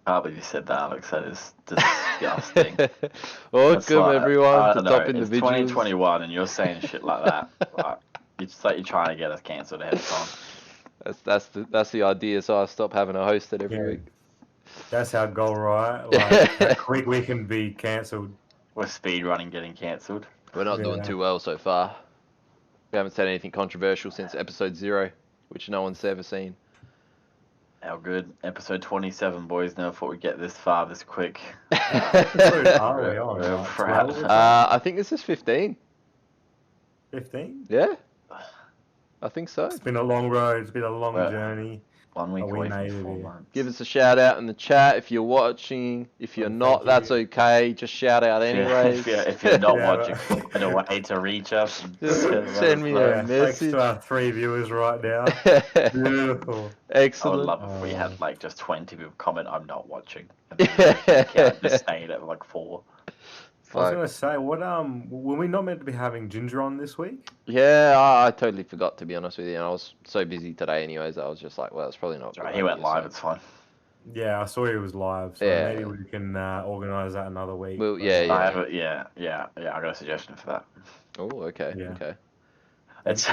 can't believe you said that, Alex. That is disgusting. Welcome everyone to no, Top it's Individuals. 2021 and you're saying shit like that. Like, it's like you're trying to get us cancelled ahead of time. That's the idea. So I stop having a host it every week. That's our goal, right? Like how quick we can be cancelled. We're speed running getting cancelled. We're not doing too well so far. We haven't said anything controversial since episode 0, which no one's ever seen. How good. Episode 27, boys. Never thought we'd get this far this quick. Are we on? Like 12 I think this is 15. 15? Yeah. I think so. It's been a long road. It's been a long journey. 1 week away from 4 months. Give us a shout out in the chat if you're watching. If you're not, that's okay. Just shout out anyway. If you're not watching, find a way to reach us. Just send me a message. Thanks to our 3 viewers right now. Beautiful. Excellent. I would love if we had like just 20 people comment, "I'm not watching." And just staying at like 4. I was gonna say, were we not meant to be having Ginger on this week? Yeah, I totally forgot, to be honest with you. And I was so busy today, anyways. I was just like, well, it's probably not. Right, he went live. So. It's fine. Yeah, I saw he was live, so maybe we can organise that another week. Well, yeah. I got a suggestion for that. Oh, okay, okay. It's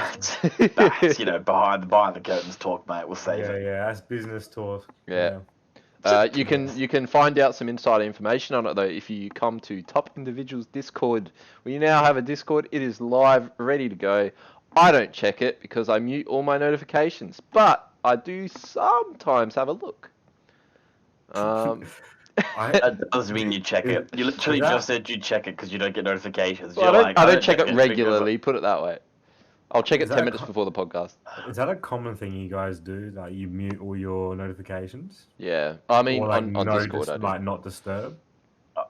you know, behind the curtains talk, mate. We'll save it. Yeah, that's business talk. Yeah. You can find out some insider information on it though if you come to Top Individuals Discord. We now have a Discord. It is live, ready to go. I don't check it because I mute all my notifications, but I do sometimes have a look. That doesn't mean you check it. You literally just said you check it because you don't get notifications. Well, I don't check it regularly. Put it that way. I'll check it 10 minutes before the podcast. Is that a common thing you guys do? Like you mute all your notifications? Yeah, I mean or like on Discord, I do. like not disturb.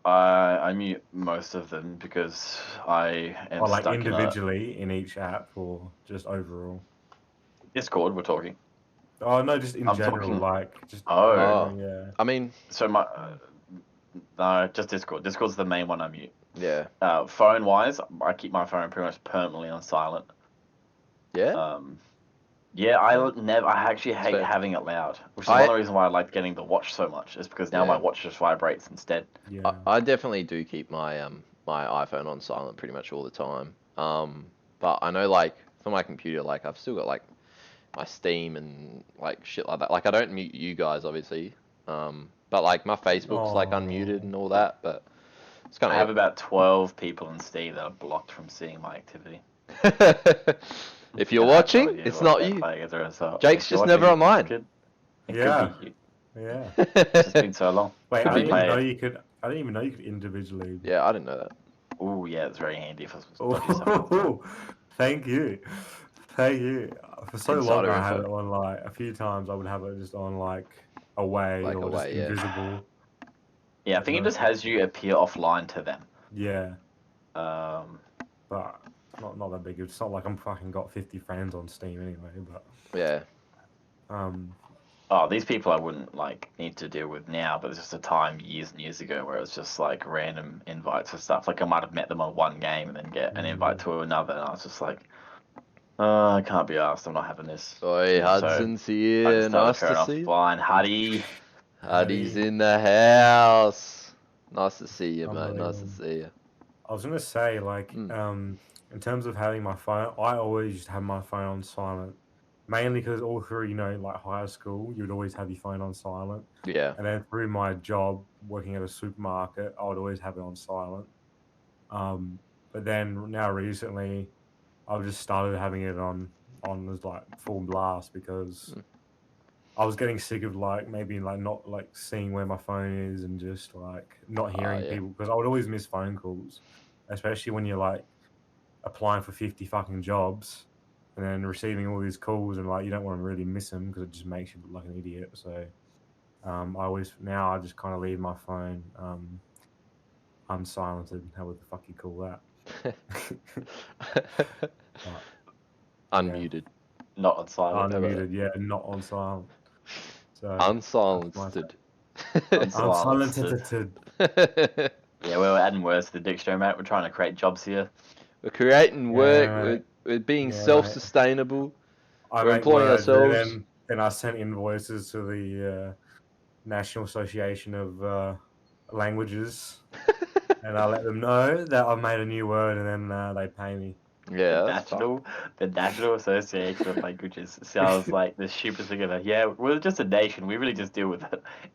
I mute most of them because I am or like stuck individually in each app, or just overall. Discord, we're talking. Oh no, just in general, like just. Yeah. I mean, so my no, just Discord. Discord's the main one I mute. Yeah. Phone wise, I keep my phone pretty much permanently on silent. Yeah. Yeah, I actually hate having it loud, which is one of the reasons why I like getting the watch so much. Is because now my watch just vibrates instead. Yeah. I definitely do keep my my iPhone on silent pretty much all the time. But I know like for my computer, like I've still got like my Steam and like shit like that. Like I don't mute you guys obviously. But like my Facebook's like unmuted and all that. But it's kind of. I have about 12 people in Steam that are blocked from seeing my activity. If you're watching, it's not you. Jake's just never online. Yeah. It's been so long. Wait, I didn't even know you could individually. Yeah, I didn't know that. Oh yeah, it's very handy for. Thank you. For so long, I had it on like a few times. I would have it just on like away or just invisible. Yeah, I think it just has you appear offline to them. Yeah. But not that big. It's not like I'm fucking got 50 friends on Steam anyway. But yeah. Oh, these people I wouldn't like need to deal with now, but there's just a time years and years ago where it's just like random invites for stuff. Like I might have met them on one game and then get an invite to another, and I was just like, I can't be asked. I'm not having this. Oi, Hudson's here. Nice to see you. Fine, Huddy. Huddy's in the house. Nice to see you, mate. Nice to see you. I was gonna say, like, in terms of having my phone, I always used to have my phone on silent. Mainly because all through, you know, like high school, you would always have your phone on silent. Yeah. And then through my job, working at a supermarket, I would always have it on silent. But then now recently, I've just started having it on as like full blast because I was getting sick of like maybe like not like seeing where my phone is and just like not hearing people, because I would always miss phone calls, especially when you're like applying for 50 fucking jobs. And then receiving all these calls and like you don't want to really miss them because it just makes you look like an idiot. So I just kind of leave my phone unsilenced. How would the fuck you call that? Unmuted. Not on silent. Unmuted, yeah, not on silent. So unsilenced. Unsilenced. Yeah, we're adding words to the dictionary, mate. We're trying to create jobs here. We're creating work. We're being self-sustainable. We're employing ourselves. Then I sent invoices to National Association of Languages, and I let them know that I've made a new word, and then they pay me. Yeah, The that's fun. National Association of Languages sounds like the stupidest thing ever. Yeah, we're just a nation. We really just deal with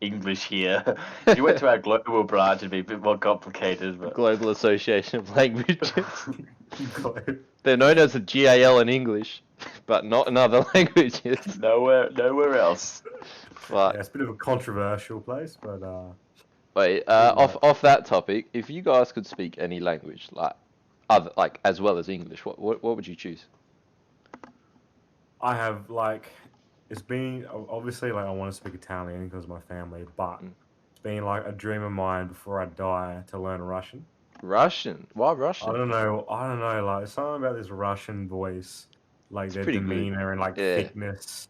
English here. If you went to our global branch, it'd be a bit more complicated. But Global Association of Languages. Glo- They're known as a GAL in English, but not in other languages. nowhere else. But Yeah, it's a bit of a controversial place, but wait, Yeah. off that topic, if you guys could speak any language, like other, like as well as English, what would you choose? I have like it's been obviously like I want to speak Italian because of my family, but Mm. it's been like a dream of mine before I die to learn Russian. Russian? Why I Russian? don't know. I don't know. Like something about this Russian voice, like It's their pretty good. demeanor and like Yeah. thickness.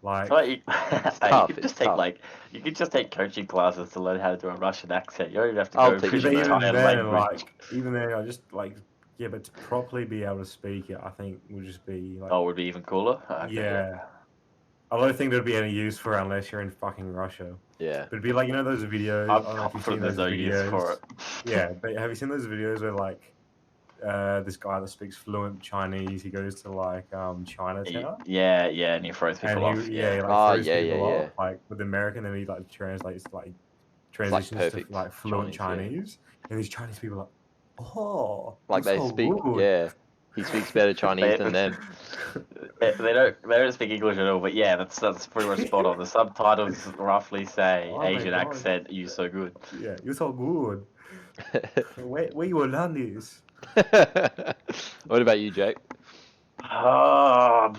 I Like feel like you, It's hey, tough. you could It's just take tough. you could just take coaching classes to learn how to do a Russian accent. You don't even have to I'll go teach through you, the mate. even entire then, language. even then, I just like yeah, but to properly be able to speak it, I think would just be like Oh, would be even cooler. Okay, yeah. I don't think there'd be any use for it unless you're in fucking Russia. Yeah. But it'd be like, you know, those videos. I I'm don't know if you've confident seen there's those no use for videos. it. Yeah, but have you seen those videos where like this guy that speaks fluent Chinese, he goes to like Chinatown Yeah, and he throws and people off. he Yeah. he like Ah, throws yeah, people yeah. off like with American, and he like translates like It's like transitions to perfect like fluent Chinese, yeah. Chinese, and these Chinese people are like, oh, Like you're they so speak, good. yeah. He speaks better Chinese than them. They don't speak English at all, but yeah, that's pretty much spot on. The subtitles roughly say Oh my Asian god, accent, you so good. yeah, you're so good. Where you learn this? What about you, Jake? Um, I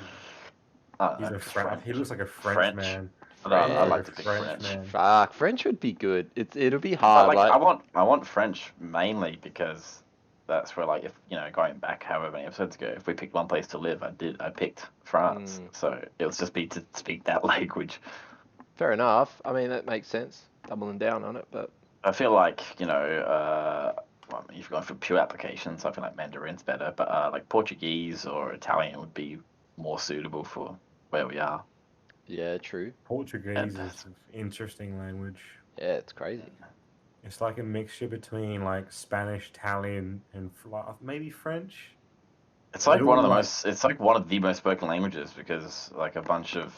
don't He's know, a French. He looks like a French French. man. I don't know, I'd Like like a to pick French French. man. Fuck, French would be good. It'll be But hard. like, Like I want French mainly because that's where like if going back however many episodes ago, if we picked one place to live, I picked France. So it was just be to speak that language. fair enough. I mean, that makes sense. Doubling down on it, but I feel like well, I mean, if you're going for pure applications, I feel like Mandarin's better, but like Portuguese or Italian would be more suitable for where we are. yeah, true. Portuguese And is an interesting language. Yeah, it's crazy. It's like a mixture between like Spanish, Italian, and maybe French. it's like It one all of the like most it's like one of the most spoken languages because like a bunch of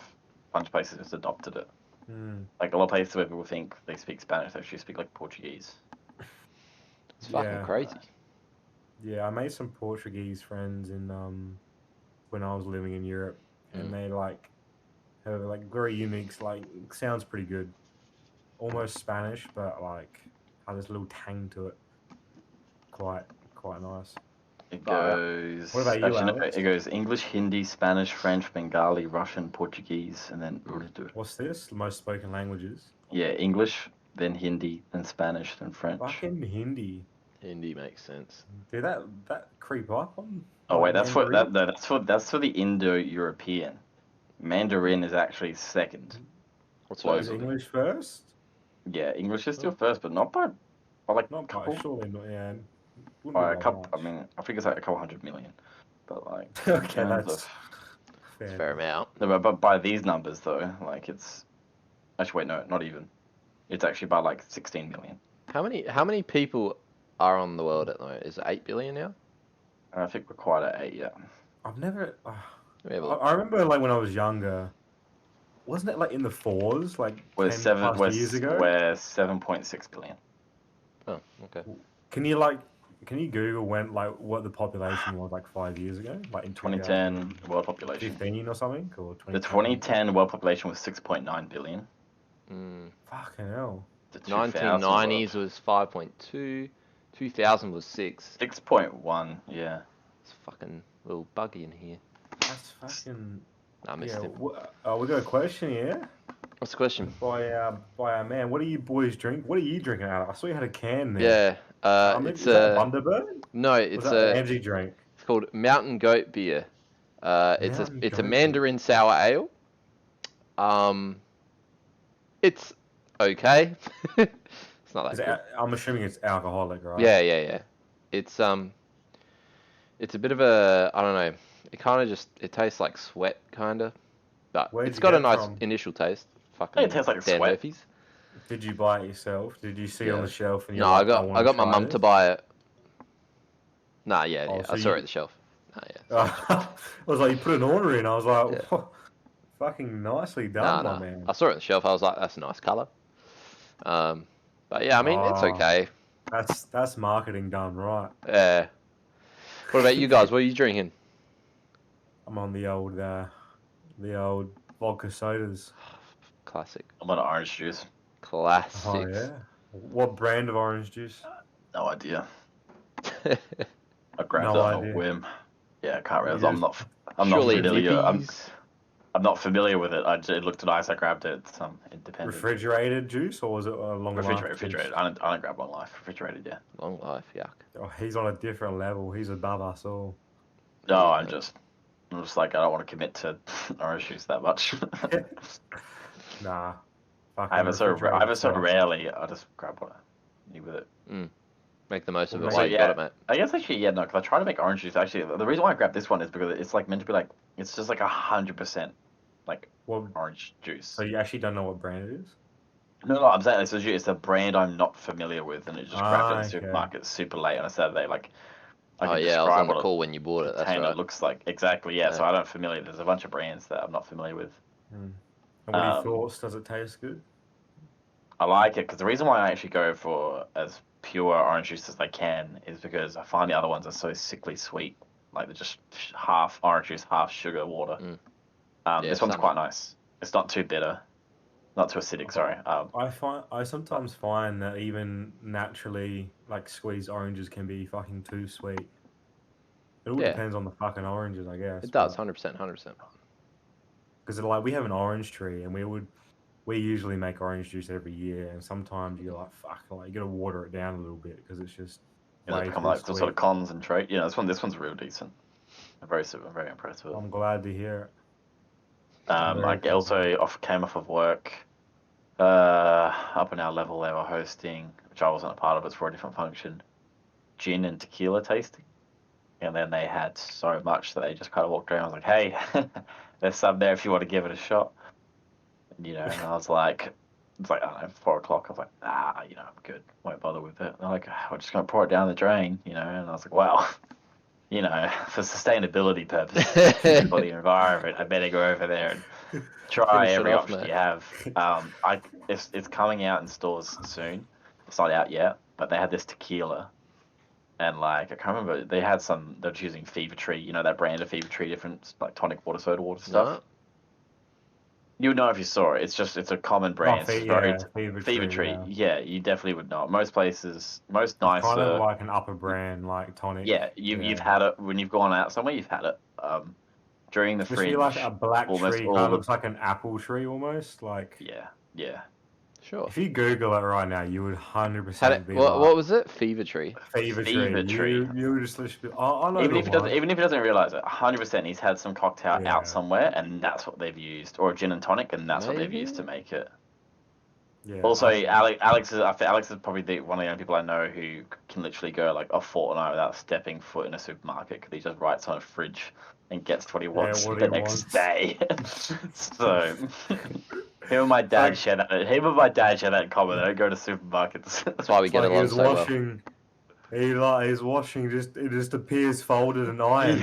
places just adopted it. Like a lot of places where people think they speak Spanish, they actually speak like Portuguese. It's fucking yeah, crazy. yeah. I made some Portuguese friends in when I was living in Europe, and they like have like very unique. Like sounds pretty good, almost Spanish, but like has this little tang to it. Quite nice. It Far out. goes. What about you, Actually, no, Alex? it goes English, Hindi, Spanish, French, Bengali, Russian, Portuguese, and then Urdu. What's this? The most spoken languages? Yeah, English, then Hindi, then Spanish, then French. Fucking Hindi. Hindi makes sense. Did that creep up on? Oh wait, like, that's for Mandarin? that. No, that's for the Indo-European. Mandarin is actually second. What's Close. Is that? English first? Yeah, English is still first, but not by like Not a couple. by surely not. Yeah, wouldn't By be a by couple. I much. mean, I think it's like a couple 100 million. But like, in Okay, terms that's of It's fair. fair amount. no, but by these numbers though, like it's actually wait, no, not even. It's actually by like 16 million. How many people are on the world at the moment? Is it 8 billion now? And I think we're quite at 8 yet. I've never. Let me have a look. I remember like when I was younger. Wasn't it like in the fours, like We're 10 seven. plus years ago? We're 7.6 billion. Oh, okay. Can you Google when like what the population was like 5 years ago, like in 2010 world population. 2015 or something, or The 2010? 2010 world population was 6.9 billion. Fucking hell. The 2000 1990s was 5.2. 2000 was 6. 6.1. Yeah. It's fucking little buggy in here. That's fucking. I missed Yeah, him. we got a question here What's the question? by our man. What do you boys drink? What are you drinking out of? I saw you had a can there. Yeah. It's It's that a Bundaberg? no. Was It's that the a. energy drink? It's called Mountain Goat Beer. It's Mountain a Goat Mandarin sour ale. It's okay. It's not that good. I'm assuming it's alcoholic, right? Yeah. It's it's a bit of a, I don't know. It kind of just, it tastes like sweat, kind of. But Where'd it's you got get a it nice from? initial taste. Fucking It tastes like Dan sweat. Murphy's. Did you buy it yourself? Did you see it on Yeah. the shelf and No, you're like, I I want to got my try mum to this? buy it. Nah, yeah, Oh, yeah. so I saw it you. at the shelf. Nah, yeah. Saw it at the shelf. I was like, you put an order in. I was like, Yeah. "Whoa, fucking nicely Nah, done, my nah. man. I saw it at the shelf. I was like, that's a nice color. But yeah, I mean, it's Oh, okay. that's marketing done right. Yeah. What about you guys? What are you drinking? I'm on the old vodka sodas. Classic. I'm on orange juice. Oh Classics. yeah. What brand of orange juice? No idea. I grabbed it No on a idea. whim. Yeah, I can't You remember. just I'm not Surely familiar. Vippies. I'm not familiar with it. It looked nice. I grabbed it. Some independent. refrigerated juice or was it a long life Refrigerated. juice? I don't grab long life. Refrigerated, yeah. Long life, yuck. Oh, he's on a different level. He's above us all. No, Yeah. I'm just like I don't want to commit to orange juice that much. Nah. I have Fucking it refrigerated so sucks. rarely. I just grab what I need with it. Make the most of it Well, while mate, you got it, mate. I guess actually, yeah, no, because I try to make orange juice. Actually, the reason why I grabbed this one is because it's like meant to be like it's just like 100% like Well, orange juice. so you actually don't know what brand it is? No, I'm saying it's a brand I'm not familiar with, and it just grabbed it in the Okay. supermarket super late on a Saturday. Like I Oh can yeah, I was describe on the what call when you a bought it. That's container right. looks like exactly. Yeah, so Yeah. I don't familiar. There's a bunch of brands that I'm not familiar with. And what are your Um, thoughts? Does it taste good? I like it because the reason why I actually go for as pure orange juice as I can is because I find the other ones are so sickly sweet. Like they're just half orange juice, half sugar water. Mm. Yeah, This one's same. quite nice. It's not too bitter, not too acidic. Sorry. I sometimes find that even naturally like squeezed oranges can be fucking too sweet. It all Yeah, depends on the fucking oranges, I guess. it does. 100%. 100%. Because like we have an orange tree and we usually make orange juice every year, and sometimes you're like fuck, like you gotta water it down a little bit because it's just You know, way become too like some sort sweet. of concentrate. You know, this one's real decent. I'm very impressed with it. I'm glad to hear it. I'm very I proud. also came off of work. Up in our level, they were hosting, which I wasn't a part of. It's for a different function. Gin and tequila tasting, and then they had so much that they just kind of walked around. I was like, "Hey, there's some there if you want to give it a shot." You know, and I was like, it's like I don't know, 4 o'clock. I was like, nah, you know, I'm good. Won't bother with it. And they're like, we're just gonna pour it down the drain, you know. And I was like, well, you know, for sustainability purposes, for the environment, I better go over there and try Finish it every off, option mate. you have. It's coming out in stores soon. It's not out yet, but they had this tequila, and like I can't remember. They're using Fever Tree, you know, that brand of Fever Tree, different like tonic water, soda water stuff. No. You would know if you saw it. It's a common brand. It's very Fever Fever Tree. Tree. Yeah. Yeah, you definitely would know it. Most places, most It's kind of nicer. like an upper brand, like tonic. Yeah, you've had it when you've gone out somewhere. You've had it. During the Especially fringe, like a black almost tree, kind all of the looks like an apple tree almost. Like yeah. Sure. if you Google it right now, you would Had 100% it, be what like was it? Fever Tree. Fever Fever Tree. Tree. You would just literally be, oh, I know the one. Even if he doesn't realize it, 100% he's had some cocktail out Yeah. somewhere, and that's what they've used, or a gin and tonic, and that's what they've used to Maybe? make it. Yeah. Also, Alex is probably one of the only people I know who can literally go like a fortnight without stepping foot in a supermarket because he just writes on a fridge and gets what he wants what the he next wants. day. So, him and my dad share that. Him and my dad share that in common. They don't go to supermarkets. That's why we get Like he along was so well. washing. He's washing. It just appears folded and ironed.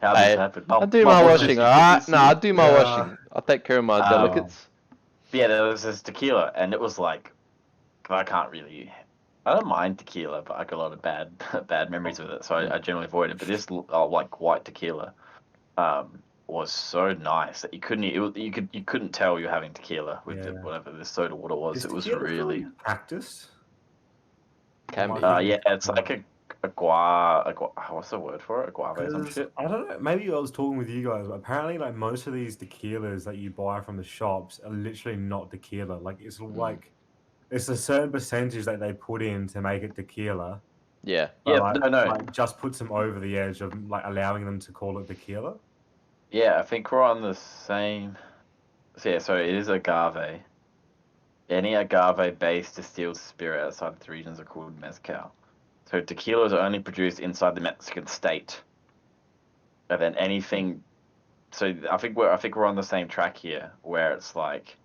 How Hey, this happened? I do Mum, my what's washing, this? alright? No, I do my Yeah. washing. I'll take care of my Um, delicates. But yeah, there was this tequila, and it was like, I can't really. I don't mind tequila, but I got a lot of bad memories with it, so I generally avoid it. But this like white tequila, was so nice that you couldn't tell you're having tequila with whatever the soda water was. Is It was tequila really from cactus? Can be. yeah. It's like a what's the word for it? Agave or some Because shit. I don't know, maybe I was talking with you guys, but apparently, like most of these tequilas that you buy from the shops are literally not tequila. Like it's a certain percentage that they put in to make it tequila, Yeah. but Yeah, no. like just puts them over the edge of like allowing them to call it tequila. Yeah, I think we're on the same. So yeah, so it is agave. Any agave-based distilled spirit outside the regions are called mezcal. So tequila is only produced inside the Mexican state. And then anything. So I think we're on the same track here, where it's like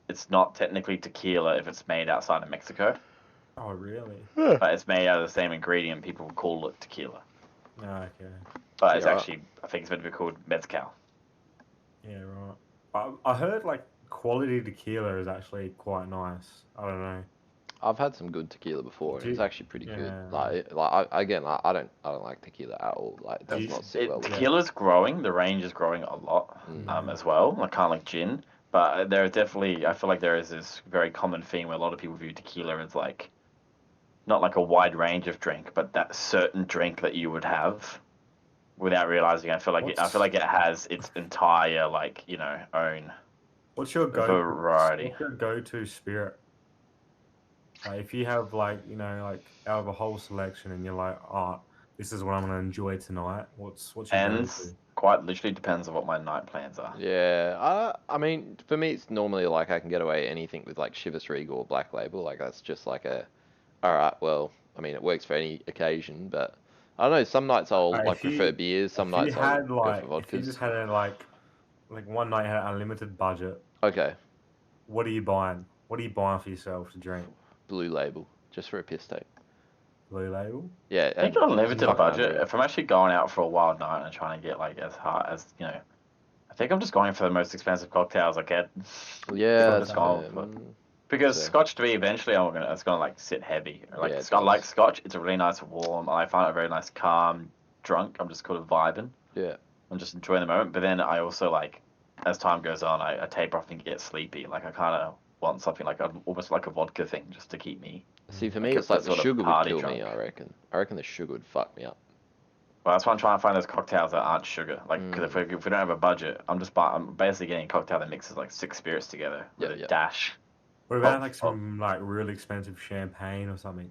it's not technically tequila if it's made outside of Mexico, Oh, really? but it's made out of the same ingredient. People call it tequila, Oh, okay. but it's Yeah, right. actually I think it's meant to be called mezcal. Yeah, right. I heard like quality tequila is actually quite nice. I don't know. I've had some good tequila before, and it's actually pretty good. I don't like tequila at all. Like, it does not sit well with me. Tequila's growing. The range is growing a lot, as well. Like kind of like gin, but there are definitely. I feel like there is this very common theme where a lot of people view tequila as like, not like a wide range of drink, but that certain drink that you would have without realizing. I feel like it has its entire like own What's your variety. What's your go-to spirit? Like, if you have like like out of a whole selection, and you're like, oh, this is what I'm gonna enjoy tonight. What's your And go-to? quite literally depends on what my night plans are. Yeah, I mean, for me, it's normally like I can get away anything with like Chivas Regal or Black Label. Like, that's just like all right, well, I mean, it works for any occasion, but I don't know. Some nights I'll Like, like prefer beers. Some If you nights I'll had go like, for if you just vodkas. had like one night you had an unlimited budget, Okay, what are you buying? What are you buying for yourself to drink? Blue Label, just for a piss take. Blue Label? Yeah, I think and on a limited fucking budget, unreal. if I'm actually going out for a wild night and trying to get like as hard as I think I'm just going for the most expensive cocktails I get. Yeah, I'm that's just going fair. for because fair. Scotch to me eventually it's gonna like sit heavy. Like Yeah, it I like does. Scotch. It's a really nice warm. I find it a very nice calm drunk. I'm just kind of vibing. Yeah. I'm just enjoying the moment. But then I also like as time goes on, I taper off and get sleepy. Like I kind of want something like almost like a vodka thing just to keep me. See, for me, Like it's like the sort of sugar would party kill drunk. me, I reckon. I reckon the sugar would fuck me up. Well, that's why I'm trying to find those cocktails that aren't sugar. Like, because if we don't have a budget, I'm basically getting a cocktail that mixes like 6 spirits together with a dash. What about like some like really expensive champagne or something?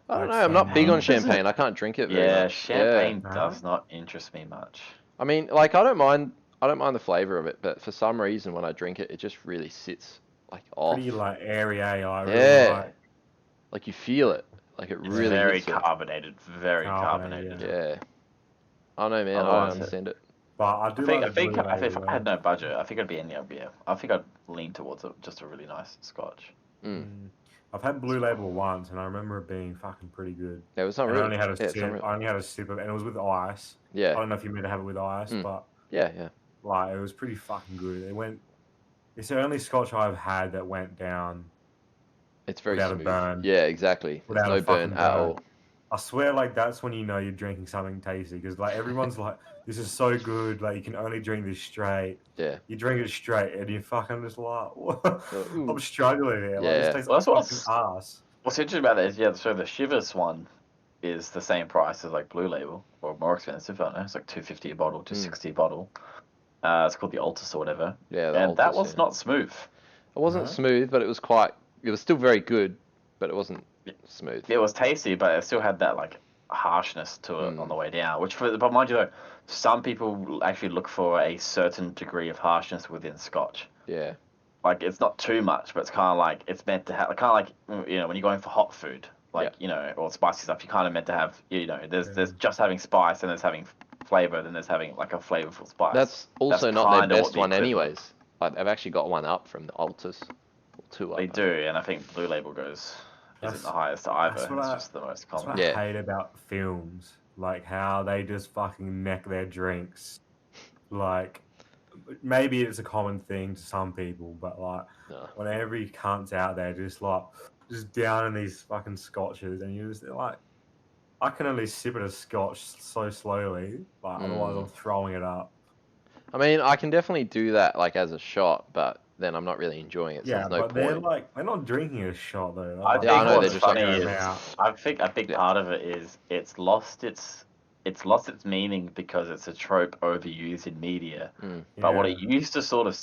I don't Like know. I'm not big on Champagne? champagne. I can't drink it very Yeah, much. champagne Yeah. does not interest me much. I mean, like, I don't mind the flavor of it, but for some reason, when I drink it, it just really sits like off. Pretty like airy, like Yeah. really Like you feel it. Like it It's really very hits it. carbonated, very carbonated. Yeah. I don't know, man. I Otherwise, don't understand it. But I do I like think the blue if label, I had no budget, I think I'd be I think I'd lean towards just a really nice Scotch. I've had Blue Label once, and I remember it being fucking pretty good. Yeah, it was not And really. I only had a it's sip. unreal. I only had a sip of it, and it was with ice. I Yeah. don't know if you meant to have it with ice, but Yeah. like it was pretty fucking good. It's the only Scotch I've had that went down It's very without a smooth. burn. Yeah, exactly. There's Without a no burn fucking at burn. all. I swear, like that's when you know you're drinking something tasty, because like everyone's like, "This is so good, like you can only drink this straight." Yeah. You drink it straight, and you fucking just like, what? Ooh. I'm struggling here. Like, Yeah. this tastes Well, like that's fucking ass. What's interesting about that is, so the Chivas one is the same price as like Blue Label, or more expensive. I don't know. It's like $2.50 a bottle, $2.60 a bottle. It's called the Altus or whatever. Yeah, and that Altus, was not smooth. It wasn't No? smooth, but it was it was still very good, but it wasn't smooth. It was tasty, but it still had that like harshness to it on the way down. But mind you though, some people actually look for a certain degree of harshness within Scotch. Yeah. Like it's not too much, but it's kind of like it's meant to have, kind of like when you're going for hot food, like or spicy stuff. You're kind of meant to have there's just having spice, and there's having flavor, then there's having like a flavorful spice. That's also That's not their kinda what best the one, equivalent- anyways. Like they've actually got one up from the Altus, or two up. They do, and I think Blue Label isn't the highest either. that's It's what just the most That's common. what I hate about films, like how they just fucking neck their drinks. Like, maybe it's a common thing to some people, but like, No. when every cunt's out there just down in these fucking scotches, and you're just like, I can only sip at a scotch so slowly, like otherwise I'm throwing it up. I mean, I can definitely do that like as a shot, but then I'm not really enjoying it. So Yeah, there's no but they're point. like, they're not drinking a shot though. They're I like, think I know, what's they're just funny like- is I think a big part of it is it's lost its meaning because it's a trope overused in media. But what it used to sort of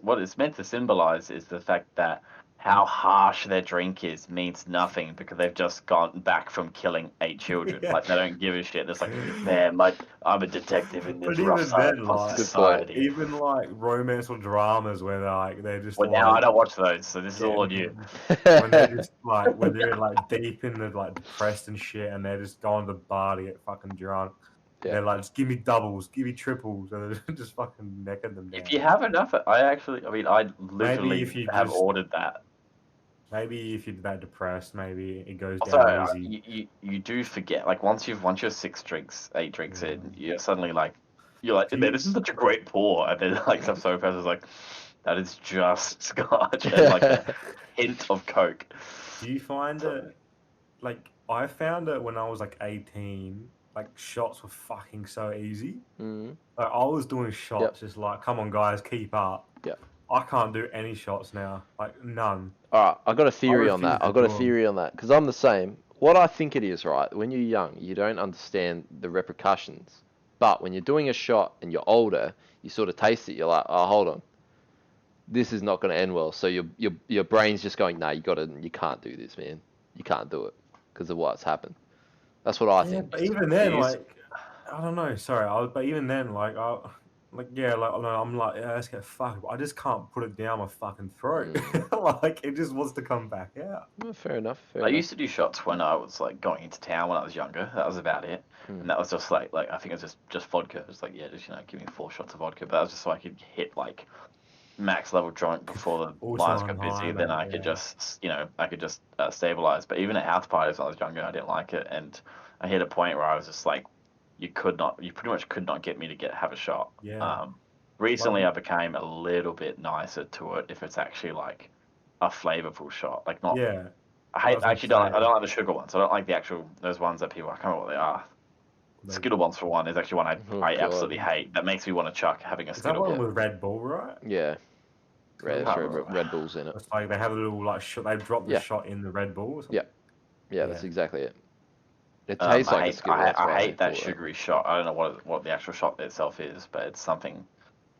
what it's meant to symbolize is the fact that how harsh their drink is means nothing because they've just gone back from killing 8 children. Yeah. Like they don't give a shit. It's like, man, like I'm a detective in this But rough even side then, of like, society. even like romance or dramas where they're just Well, like, now I don't watch those, so this is all on you. when they're just like when they're like deep in the like depressed and shit, and they're just going to the bar to get fucking drunk. Yeah. They're like, just give me doubles, give me triples, and they're just fucking necking them down. If you have enough, I literally if you have just- ordered that. Maybe if you're that depressed, maybe it goes Also, down easy. you do forget, like once you're 8 drinks Yeah. in, you're suddenly like, you're like, Do man, you- this is such a great pour, and then like some soda is like, that is just scotch and like a hint of Coke. Do you find it like I found it when I was like 18? Like shots were fucking so easy. Mm. Like I was doing shots, just like, come on, guys, keep up. Yep. I can't do any shots now, like none. All right, I got a theory on refuse that. to I've got a do 'em. theory on that because I'm the same. What I think it is, right? When you're young, you don't understand the repercussions. But when you're doing a shot and you're older, you sort of taste it. You're like, oh, hold on, this is not going to end well. So your brain's just going, nah, you can't do this, man. You can't do it because of what's happened. That's what I Yeah, think. but even then, Jeez. like, I don't know. Sorry, but even then, like, I'm like, yeah, let's get fucked. But I just can't put it down my fucking throat. Like, it just wants to come back out. Well, fair enough. I used to do shots when I was like going into town when I was younger. That was about it, and that was just like I think it was just vodka. It was like, yeah, just give me 4 shots of vodka. But that was just so I could hit like max level drunk before the Also lines on got busy. high, Then mate, I could yeah. just stabilize. But even at house parties when I was younger, I didn't like it, and I hit a point where I was just like, you pretty much could not get me to have a shot. Yeah. Recently I became a little bit nicer to it if it's actually like a flavorful shot, like not. Yeah. I That's what actually I'm don't. I saying. don't like the sugar ones. I don't like the actual those ones that people. I can't remember what they are. Like, Skittle ones for one is actually one I Oh, I God. absolutely hate. That makes me want to chuck having a is that Skittle. one with Red Bull, right? Yeah. There's can't remember. Red Bulls in it. It's like they have a little like shot. They drop the Yeah. shot in the Red Bull. Or something. Yeah. Yeah, that's Yeah. exactly it. It tastes like a Skittle. That's why I hate that call it sugary shot. I don't know what the actual shot itself is, but it's something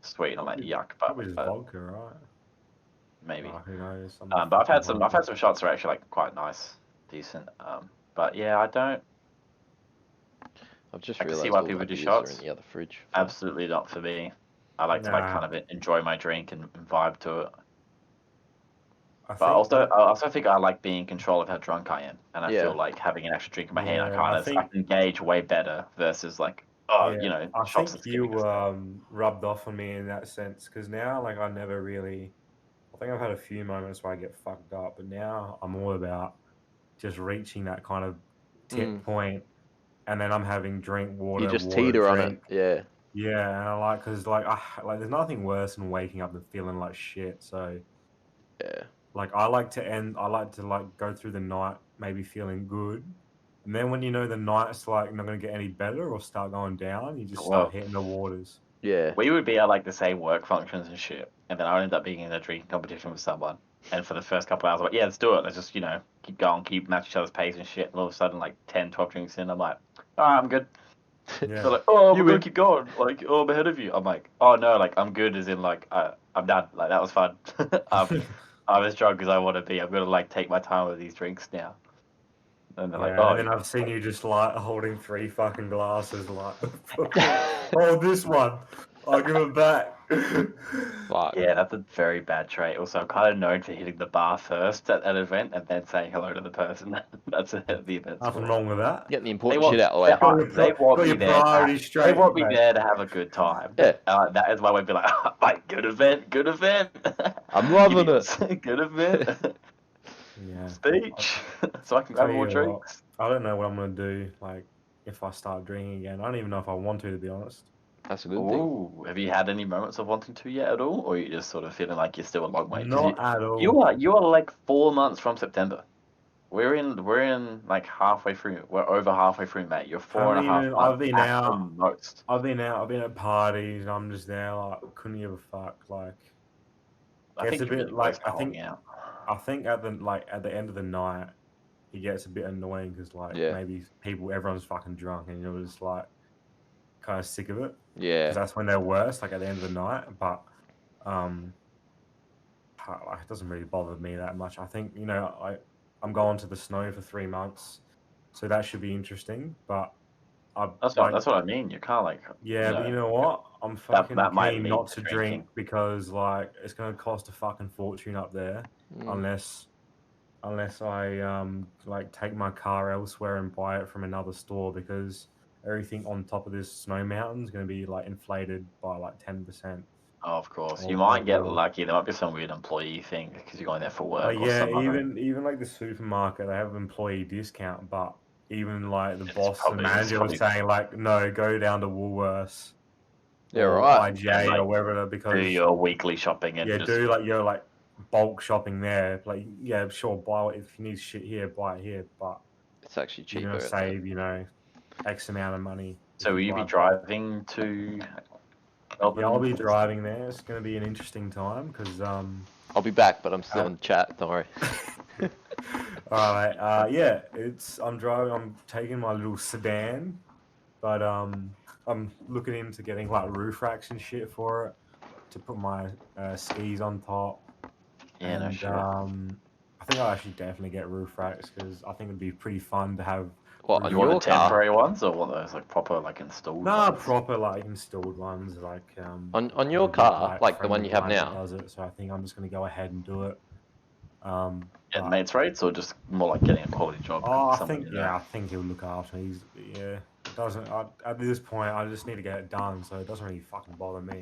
sweet. I'm like yuck, Probably just but vodka, right? maybe. Oh, who knows? But I've had some shots that are actually like quite nice, decent. But yeah, I don't. I've just I can see realised why all people my do beers shots. are in the other fridge. Absolutely not for me. I like to like Nah. kind of enjoy my drink and vibe to it. I But think I also think I like being in control of how drunk I am, and I Yeah. feel like having an extra drink in my hand, Yeah, I I think- can gauge way better versus like I shots think and you skipping stuff. rubbed off on me in that sense because now, like, I never really. I think I've had a few moments where I get fucked up, but now I'm all about just reaching that kind of tip point, and then I'm having drink water. You just water, teeter on drink. it. Yeah. Yeah, and I like because like there's nothing worse than waking up and feeling like shit. So Yeah. like I like to like go through the night maybe feeling good. And then when you know the night's like not gonna get any better or start going down, you just start hitting the waters. Yeah. We would be at like the same work functions and shit, and then I would end up being in a drinking competition with someone. And for the first couple of hours, I'm like, yeah, let's do it. Let's just keep going, keep match each other's pace and shit. And all of a sudden, like 10, 12 drinks in, I'm like, all right, I'm good. Yeah. They're like, oh, You we're gonna win. keep going. Like, oh, I'm ahead of you. I'm like, oh no, like I'm good. As in, like I'm done. Like that was fun. I'm as drunk as I want to be. I'm gonna like take my time with these drinks now. And they're like, Yeah, oh, and then I've seen you just like holding 3 fucking glasses, like, oh, this one, I'll give it back. Fuck. yeah, that's a very bad trait. Also, I'm kind of known for hitting the bar first at an event and then saying hello to the person. That's the event. Nothing wrong with that. Getting the They important want, shit out of the way. they want got me your there. priorities They straight, want me mate. there to have a good time. Yeah. That is why we'd be like, like, good event, good event. I'm loving it. Good event. Yeah. Speech. So I can Tell grab more you what, drinks. I don't know what I'm gonna do. Like, if I start drinking again, I don't even know if I want to be honest. That's a good thing. Ooh, have you had any moments of wanting to yet at all, or are you just sort of feeling like you're still a long way? 'Cause Not at all. you are like 4 months from September. We're in like halfway through. We're over halfway through, mate. You're 4.5 months I've been at out. the most. I've been at parties, and I'm just now like couldn't give a fuck. Like, I it's think a you bit really like like holding out. I think at the end of the night, it gets a bit annoying because like Yeah. maybe everyone's fucking drunk, and you're just like kind of sick of it. Yeah. 'Cause that's when they're worst, like at the end of the night. But it doesn't really bother me that much. I think I'm going to the snow for 3 months, so that should be interesting. But That's what I mean. You can't like. yeah, but you know what? I'm fucking that might keen lead not to to drinking. drink because like it's gonna cost a fucking fortune up there unless I like take my car elsewhere and buy it from another store because everything on top of this snow mountain is going to be like inflated by like 10%. Oh, of course. Or You might get more. lucky. There might be some weird employee thing because you're going there for work Like or yeah, some other. even like the supermarket, they have employee discount, but even like the It's boss, the probably- it's manager was probably- saying like, no, go down to Woolworths Yeah, or right. IGA And, like, or wherever Do because your weekly shopping and yeah, just do like your like bulk shopping there. Like yeah, sure, buy it if you need shit here, buy it here, but It's actually you're cheaper. gonna isn't it? save, you know, X amount of money. if So will you buy be bulk. driving to Melbourne? Yeah, I'll be for this? driving there. It's gonna be an interesting time because I'll be back, but I'm still in the chat. Don't worry. all right, yeah, I'm driving. I'm taking my little sedan, but I'm looking into getting like roof racks and shit for it to put my skis on top. Yeah, no And shit. I think I'll actually definitely get roof racks because I think it'd be pretty fun to have. What, roof on You want your the car? temporary ones or what those like proper like installed Nah, ones? proper like installed ones like On your there's a big, car, like the friend one of you have mine that now. does it, so I think I'm just gonna go ahead and do it. At But- mates rates or just more like getting a quality job? Oh, I someone think you know? I think he'll look after me. Yeah, it doesn't. At this point, I just need to get it done, so it doesn't really fucking bother me.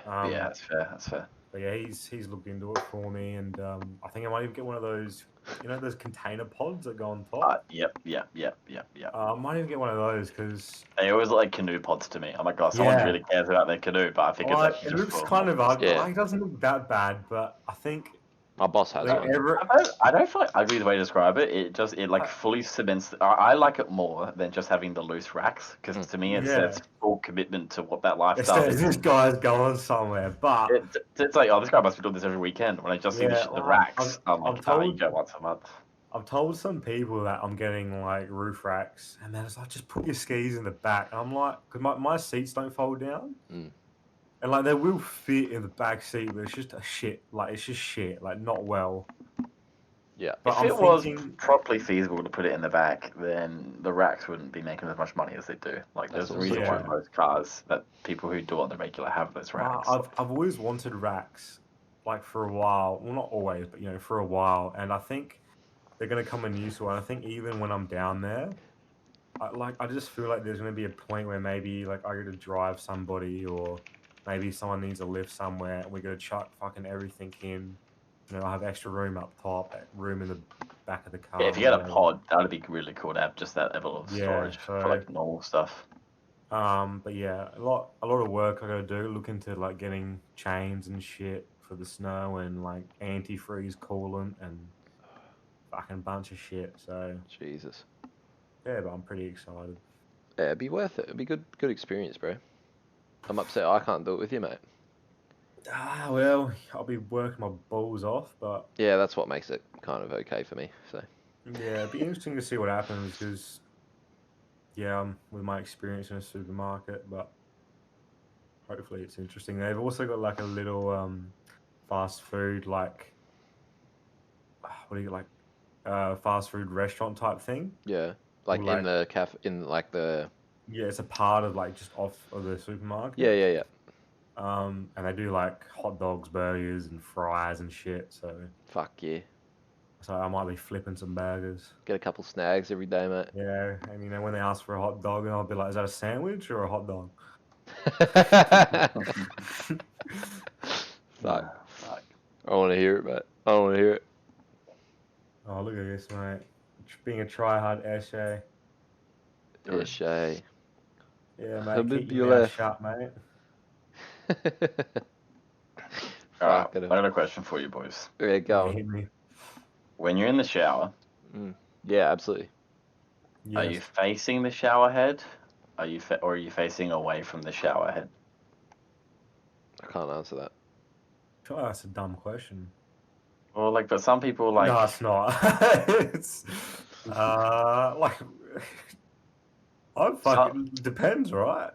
Yeah, that's fair. That's fair. But yeah, he's looked into it for me, and I think I might even get one of those, those container pods that go on top. Yep. I might even get one of those because They always look like canoe pods to me. I'm like, God, someone Yeah. really cares about their canoe, but I think it's actually it just looks for kind of ugly. Yeah. Like, it doesn't look that bad, but I think My boss has like one. I don't feel like ugly the way to describe it. It like fully cements. I like it more than just having the loose racks because to me it Yeah. says full commitment to what that it lifestyle says is. this guy's going somewhere, but It's like, oh, this guy must be doing this every weekend. When I just see Yeah, the well, racks, I'm like, I'm you told- go once a month. I've told some people that I'm getting like roof racks, and then it's like just put your skis in the back. And I'm like, because my seats don't fold down, Mm. and like they will fit in the back seat, but it's just it's just shit, like not well. Yeah. But If I'm it was thinking, properly feasible to put it in the back, then the racks wouldn't be making as much money as they do. Like, That's there's a also reason why true. most cars that people who do on the regular have those racks. I've always wanted racks, like for a while. Well, not always, but for a while. And I think they're gonna come in useful. And I think even when I'm down there, I just feel like there's gonna be a point where maybe like I got to drive somebody, or maybe someone needs a lift somewhere, and we got to chuck fucking everything in. I have extra room up top, room in the back of the car. Yeah, if you had a whatever. pod, that would be really cool to have just that level of Yeah, storage so- for like normal stuff. But yeah, a lot of work I gotta do. Look into like getting chains and shit for the snow, and like antifreeze coolant and fucking bunch of shit. So Jesus. yeah, but I'm pretty excited. Yeah, it'd be worth it. It'd be good experience, bro. I'm upset I can't do it with you, mate. Well, I'll be working my balls off, but Yeah, that's what makes it kind of okay for me. So yeah, it'd be interesting to see what happens because yeah, with my experience in a supermarket, but hopefully it's interesting. They've also got like a little fast food like what do you like fast food restaurant type thing. yeah, like Like- in the cafe, in like the Yeah, it's a part of like just off of the supermarket. yeah. And they do like hot dogs, burgers, and fries and shit. So Fuck yeah. I might be flipping some burgers. Get a couple snags every day, mate. Yeah, and when they ask for a hot dog, I'll be like, "Is that a sandwich or a hot dog?" Fuck. Fuck. I want to hear it, mate. I want to hear it. Oh, look at this, mate! Being a try-hard essay. Yeah, Shay. Yeah, A mate. bit Keep your mouth left. shut, mate. All right, Fuck it I up. got a question for you boys. Yeah, go on. Hit me. When you're in the shower, Yeah, absolutely. are Yes. you facing the shower head? Or are you facing away from the shower head? I can't answer that. I feel like that's a dumb question. Well, like, but some people like. No, it's not. It's like I fucking depends, right?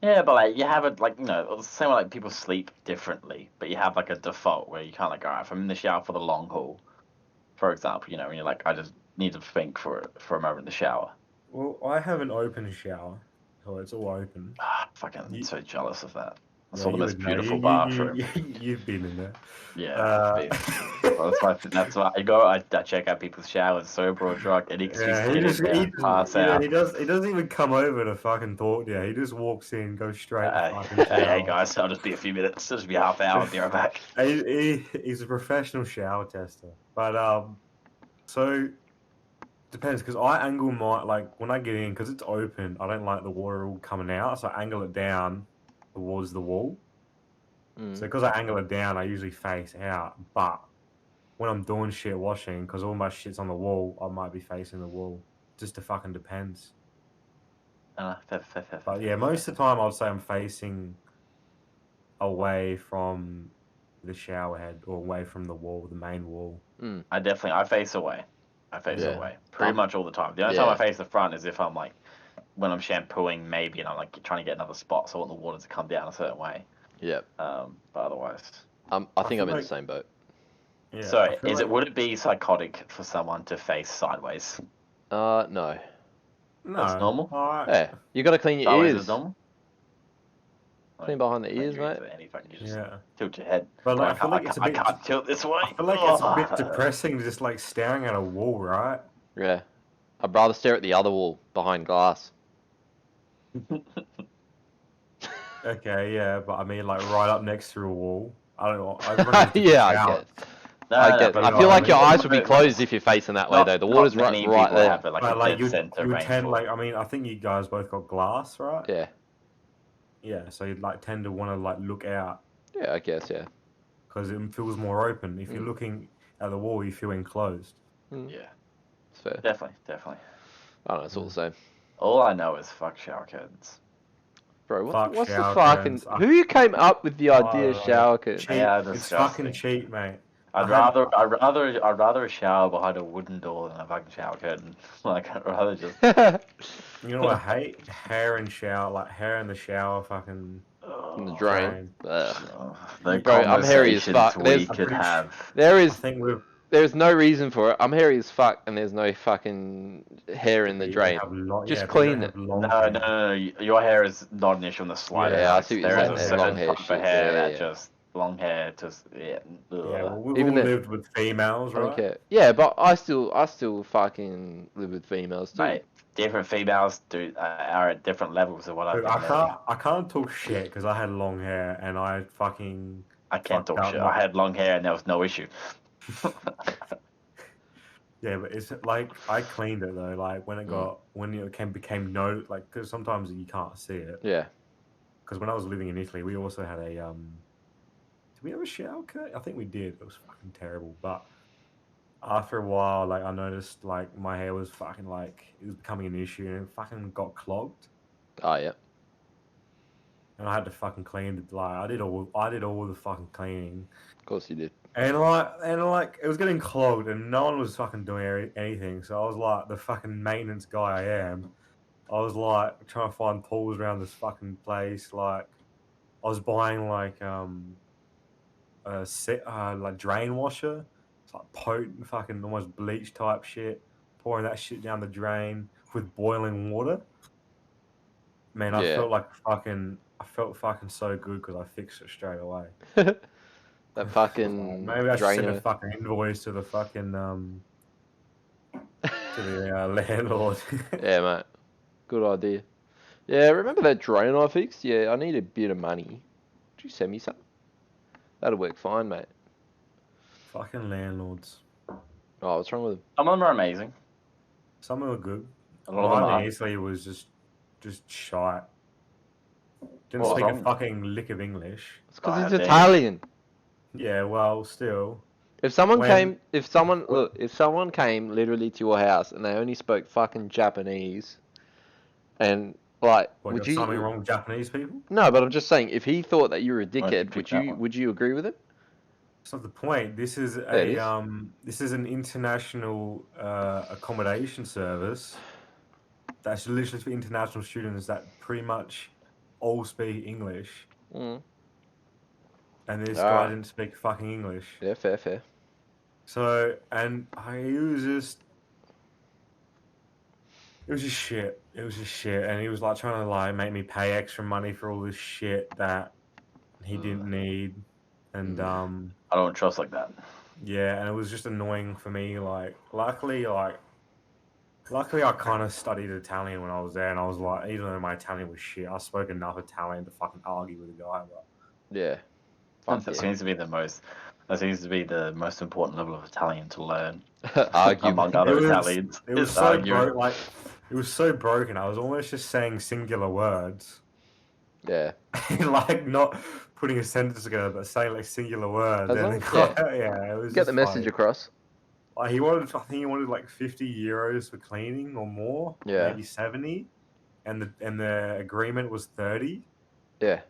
Yeah, but like you have it like the same way like people sleep differently, but you have like a default where you kind of like, all right, if I'm in the shower for the long haul, for example, when you're like, I just need to think for a moment in the shower. Well, I have an open shower, so it's all open. Fucking Ye- so jealous of that. I saw the you most would know. beautiful bathroom. You've been in there. Yeah, well, that's why I go. I check out people's showers, sober or drunk. Any excuse to he get just, in there, pass you know, out. he doesn't even come over to fucking talk to you. He just walks in, goes straight to fucking shower. Hey guys, I'll just be a few minutes. It'll just be half hour. I'll be right back. He's a professional shower tester. But so depends because I angle my like when I get in because it's open. I don't like the water all coming out, so I angle it down towards the wall. Mm. So because I angle it down, I usually face out. But when I'm doing shit washing, because all my shit's on the wall, I might be facing the wall. Just fucking depends. But yeah, most of the time I'd say I'm facing away from the shower head or away from the wall, the main wall. Mm. I face away. I face Yeah. away pretty much all the time. The only time I face the front is if I'm like when I'm shampooing maybe and I'm like trying to get another spot, so I want the water to come down a certain way. Yeah. But otherwise, I think I'm in like- the same boat. Yeah, so I feel like- would it be psychotic for someone to face sideways? No. No, That's normal? Yeah, you got to clean your Sideways ears. is normal. Clean behind the ears, mate. Any fucking, you just Yeah. tilt your head. But like, I I feel like it's a I bit. can't tilt this way. I feel like it's a bit Ugh. depressing, just like staring at a wall, right? Yeah. I'd rather stare at the other wall behind glass. Okay, yeah, but I mean, like right up next to a wall. I don't know. I run into Yeah, I showers. get. No, I no, get. but I no, feel I like your mean, eyes would be closed if you're facing that way, though. The water's not right, many right people there. have it, like But a like dead center you tend rainfall. like I mean I think you guys both got glass, right? Yeah. Yeah, so you'd like tend to want to like look out Yeah, I guess. Yeah. because it feels more open. If you're Mm. looking at the wall, you feel enclosed. Mm, Yeah, it's fair. definitely. I don't know. It's all the same. All I know is fuck shower curtains. Bro, Fuck what's the shower fucking? curtains. Who came up with the idea of Oh, shower curtains? Cheap. Yeah, It's disgusting. fucking cheap, mate. I'd rather shower behind a wooden door than a fucking shower curtain. Like I'd rather just. You know what I hate? Hair in shower, like hair in the shower, fucking. In the drain. Ugh. The Bro, I'm hairy as conversations fuck. we There's- could have. There I is. think we've. There's no reason for it. I'm hairy as fuck, and there's no fucking hair in the you drain. have long, Just yeah, but you clean don't it. have long No, hair. no. Your hair is not an issue on the slightest. Yeah, I Like, see what you're there saying, is a there's certain long hair type shit. of hair Yeah, that yeah. just long hair, just yeah. Yeah, well, we've Even all if- lived with females, I don't right? care. Yeah, but I still fucking live with females too. Mate, different females are at different levels of what I've Look, been learning. I can't talk shit because I had long hair and I fucking. I can't fucked talk up shit. my- I had long hair and there was no issue. Yeah, but it's like I cleaned it though. Like when it got when it became no like because sometimes you can't see it. Yeah. Because when I was living in Italy, we also had a Did we have a shower curtain? I think we did. It was fucking terrible. But after a while, like I noticed like my hair was fucking like it was becoming an issue and it fucking got clogged. Oh yeah. And I had to fucking clean it. Like I did all the fucking cleaning. Of course you did. And like it was getting clogged, and no one was fucking doing anything. So I was like, the fucking maintenance guy I am. I was like trying to find tools around this fucking place. Like I was buying like a set like drain washer. It's like potent fucking almost bleach type shit. Pouring that shit down the drain with boiling water. Man, I Yeah. felt fucking so good because I fixed it straight away. That fucking Maybe I should send a drainer. fucking invoice to the fucking to the landlord. Yeah, mate. Good idea. Yeah, remember that drain I fixed? Yeah, I need a bit of money. Could you send me some? That'll work fine, mate. Fucking landlords. Oh, what's wrong with them? Some of them are amazing. Some of them are good. A lot of them Mine are. in Italy was just shite. Didn't What's speak a wrong? fucking lick of English. It's because Oh, it's damn. Italian. Yeah, well, still. If someone When- if someone came literally to your house and they only spoke fucking Japanese, and like, What, would got you? something wrong with Japanese people? No, but I'm just saying, if he thought that you were a Why don't you dickhead, pick that one? would you agree with it? That's not the point. This is it is. this is an international accommodation service. That's literally for international students that pretty much all speak English. Mm. And this Ah. guy didn't speak fucking English. Yeah, fair. So, and he was just, it was just shit. It was just shit. And he was like trying to like make me pay extra money for all this shit that he didn't need, and I don't trust like that. yeah, and it was just annoying for me. Luckily, I kind of studied Italian when I was there, and I was like, even though my Italian was shit, I spoke enough Italian to fucking argue with the guy. But Yeah. Fuck That yeah. seems to be the most. That seems to be the most important level of Italian to learn Argument. among other Italians. it was is so arguing. it was so broken. I was almost just saying singular words, Yeah. like not putting a sentence together, but saying like singular words. As And long- the guy, yeah, it was Get just the message funny. across. Like I think he wanted like 50 euros for cleaning or more, Yeah. maybe 70, and the agreement was 30. Yeah.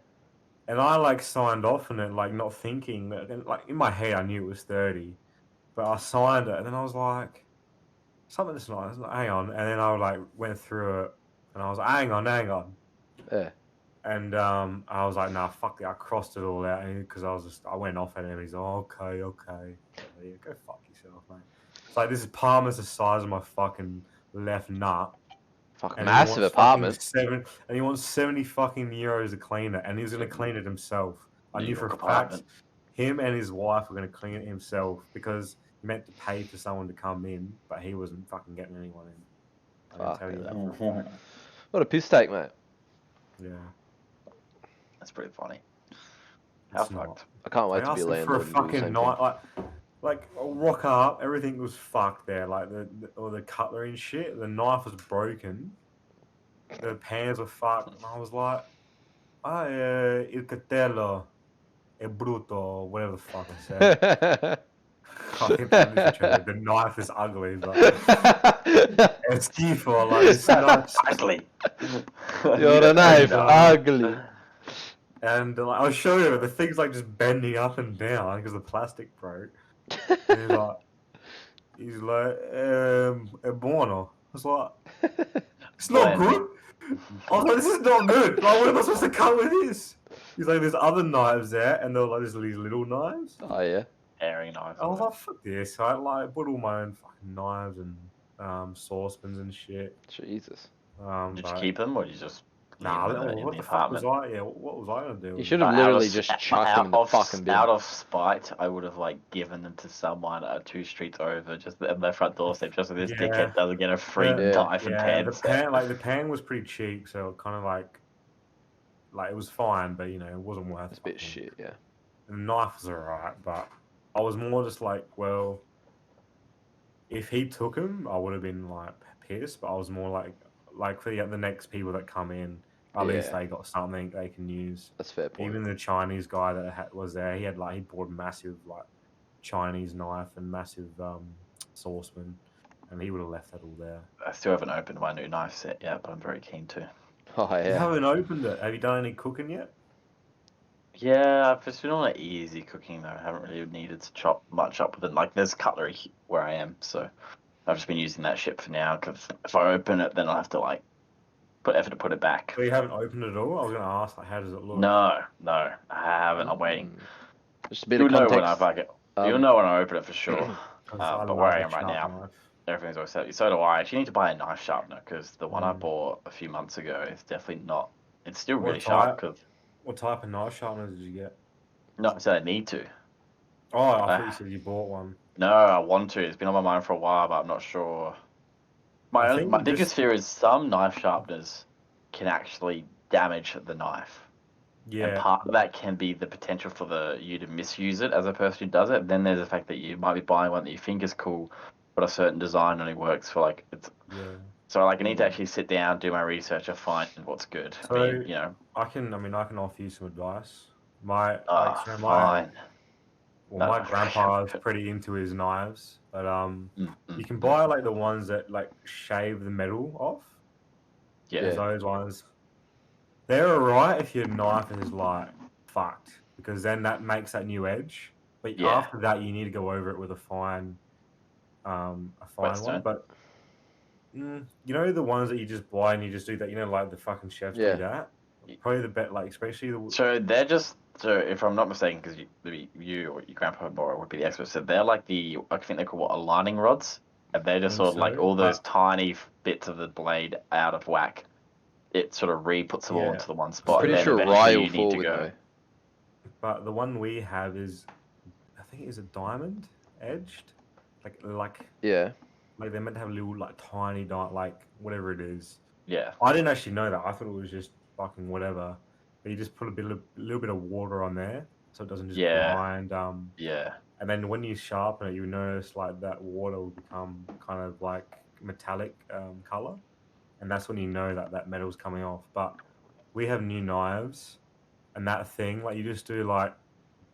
And I like signed off on it, like not thinking that, and like in my head I knew it was 30, but I signed it, and then I was like, something's not, hang on, and then I like went through it, and I was like, hang on, Yeah. and I was like, nah, fuck it, I crossed it all out, because I went off at him, he's like, okay, yeah, go fuck yourself, mate. It's like, this palm is the size of my fucking left nut. Fuck, And massive apartment. he wants 70 fucking euros to clean it, and he was going to clean it himself. I New knew for a York fact apartment. him and his wife were going to clean it himself because he meant to pay for someone to come in, but he wasn't fucking getting anyone in. I can tell you that for a fact. What a piss take, mate. Yeah. That's pretty funny. How It's not. I can't wait I to be a asked him for a landlord and do the fucking same night, thing. like I'll rock up, everything was fucked there, like all the cutlery and shit. The knife was broken. The pans were fucked, and I was like, il coltello è brutto, whatever the fuck I said. Fucking the knife is ugly, but it's schifo, like it's not ugly. You're a knife, ugly. And like, I'll show you, the thing's like just bending up and down because the plastic broke. And he's like, è buono. I was like, it's not good. I was like, this is not good. Like, what am I supposed to cut with this? He's like, there's other knives there, and they're like, there's these little knives. Oh, yeah. Airing knife. I was like, fuck this. I like bought all my own fucking knives and saucepans and shit. Jesus. Did you keep them, or did you just Nah, leave them in what the the fuck was apartment? what was I gonna do? You with should them? have literally just chucked them in the of, fucking bin. Out of spite, I would have like given them to someone 2 streets over, just at their front doorstep, just so this Yeah. dickhead doesn't get a free Yeah. knife and pan the set. the pan was pretty cheap, so it kind of like it was fine, but you know it wasn't worth. It's a bit fucking- shit, yeah. The knife was alright, but I was more just like, well, if he took him, I would have been like pissed. But I was more like for the next people that come in, at least Yeah. they got something they can use. That's a fair point. Even the Chinese guy that was there, he bought a massive like Chinese knife and massive saucepan, and he would have left that all there. I still haven't opened my new knife set yet, but I'm very keen to. Oh, You yeah. haven't opened it. Have you done any cooking yet? Yeah, I've just been on an easy cooking though. I haven't really needed to chop much up with it. Like, there's cutlery where I am, so I've just been using that shit for now. Because if I open it, then I'll have to like put effort to put it back. So you haven't opened it at all? I was gonna ask, like, how does it look? No, I haven't. I'm waiting. Just a bit You'll of know context. when I fuck it. Um, You'll know when I open it for sure. 'Cause I But love where I a am right sharp now, knife. everything's always set. So do I. I actually need to buy a knife sharpener because the one I Mm. bought a few months ago is definitely not. It's still What really sharp. type? Because What type of knife sharpener did you get? not so I need to. Oh, I thought you said you bought one. No, I want to. It's been on my mind for a while, but I'm not sure. I think My just- biggest fear is some knife sharpeners can actually damage the knife. And Yeah. part of that can be the potential for you to misuse it as a person who does it. Then there's the fact that you might be buying one that you think is cool, but a certain design only works for like it's. Yeah. So like I need to actually sit down, do my research, and find what's good. So- I mean, you know, I can offer you some advice. My fine. my No. grandpa's pretty into his knives, but you can buy like the ones that like shave the metal off. Yeah. There's those ones. They're alright if your knife is like fucked, because then that makes that new edge. But Yeah. after that, you need to go over it with a fine one. Whetstone. But you know the ones that you just buy and you just do that. You know, like the fucking chefs Yeah. do that. Probably the bet, like especially the. So they're just if I'm not mistaken, because you or your grandpa Bora would be the expert. So they're like I think they're called what, aligning rods, and they're just think sort of like so, all those but- tiny bits of the blade out of whack. It sort of re-puts them all Yeah. into the one spot. Pretty and then sure eventually Rye you will need fall to with go. though. but the one we have is, I think it's a diamond edged, like Yeah. they're meant to have a little like tiny like whatever it is. Yeah. I didn't actually know that. I thought it was just fucking whatever. But you just put little bit of water on there so it doesn't just Yeah. grind. Yeah. And then when you sharpen it, you notice like that water will become kind of like metallic color, and that's when you know that that metal's coming off. But we have new knives, and that thing like you just do like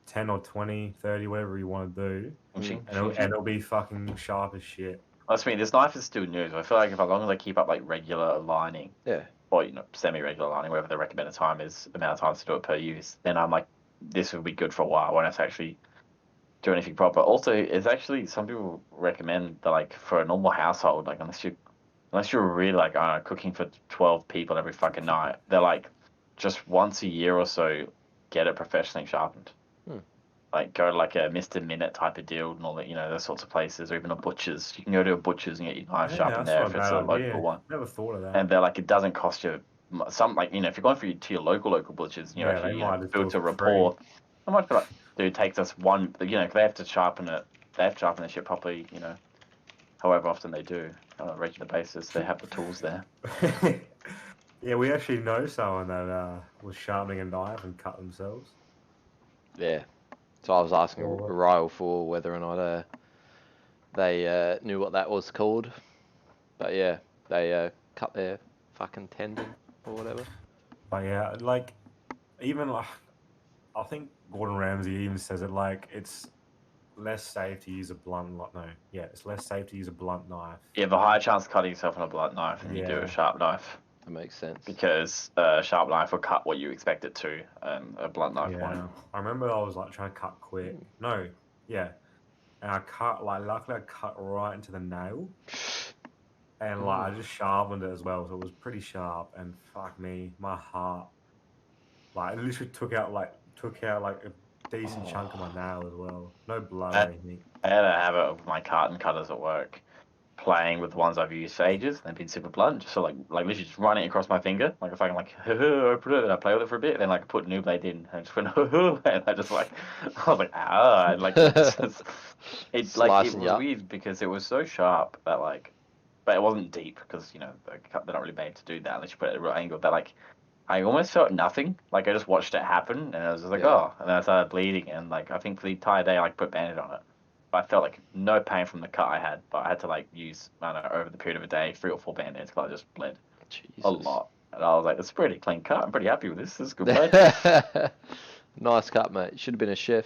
10 or 20, 30, whatever you want to do, Ching, and ching, ching. it'll be fucking sharp as shit. That's me. This knife is still new, so I feel like if as long as I keep up like regular aligning, Yeah. or semi-regular aligning, whatever the recommended time is, amount of times to do it per use, then I'm like, this will be good for a while. I won't have to actually do anything proper. Also, it's actually some people recommend that like for a normal household, like unless you're really like I don't know, cooking for 12 people every fucking night, they're like just once a year or so get it professionally sharpened. Like go to like a Mr. Minute type of deal and all that, those sorts of places, or even a butcher's. You can go to a butcher's and get your knife sharpened that's there not if a it's bad a idea. local one. Never thought of that. And they're like, it doesn't cost you some, like, if you're going to your local butchers, Yeah, if they you might just build do a it for free. rapport, how much like, dude, it takes us one, 'cause they have to sharpen it, their shit properly, however often they do on a regular basis. They have the tools there. Yeah, we actually know someone that was sharpening a knife and cut themselves. Yeah. So I was asking Or- Ryle for whether or not they knew what that was called. But yeah, they cut their fucking tendon or whatever. But yeah, like even like I think Gordon Ramsay even says it like it's less safe to use a blunt it's less safe to use a blunt knife. You have a higher chance of cutting yourself on a blunt knife than you do Yeah. a sharp knife. That makes sense. Because a sharp knife will cut what you expect it to, and a blunt knife Yeah, won't. I remember I was like trying to cut quick. No, yeah, and I cut luckily I cut right into the nail, and like I just sharpened it as well, so it was pretty sharp. And fuck me, my heart, like it literally took out like a decent chunk of my nail as well. No blood or anything. I had a habit of my carton cutters at work, playing with the ones I've used for ages. They've been super blunt, just so like literally just running it across my finger, like if I can like open it, and I play with it for a bit, then like put a new blade in, and just went and I just like I was like and like it was Slicing you up. weird because it was so sharp that like, but it wasn't deep because they're not really made to do that unless you put it at a real angle. But like I almost felt nothing. Like I just watched it happen, and I was just like, Yeah. oh, and then I started bleeding, and like I think for the entire day I like put a bandage on it. But I felt like no pain from the cut I had, but I had to like use, I don't know, over the period of a day, 3 or 4 band-aids because I just bled Jesus. a lot. And I was like, it's a pretty clean cut. I'm pretty happy with this. This is a good blade. Nice cut, mate. You should have been a chef.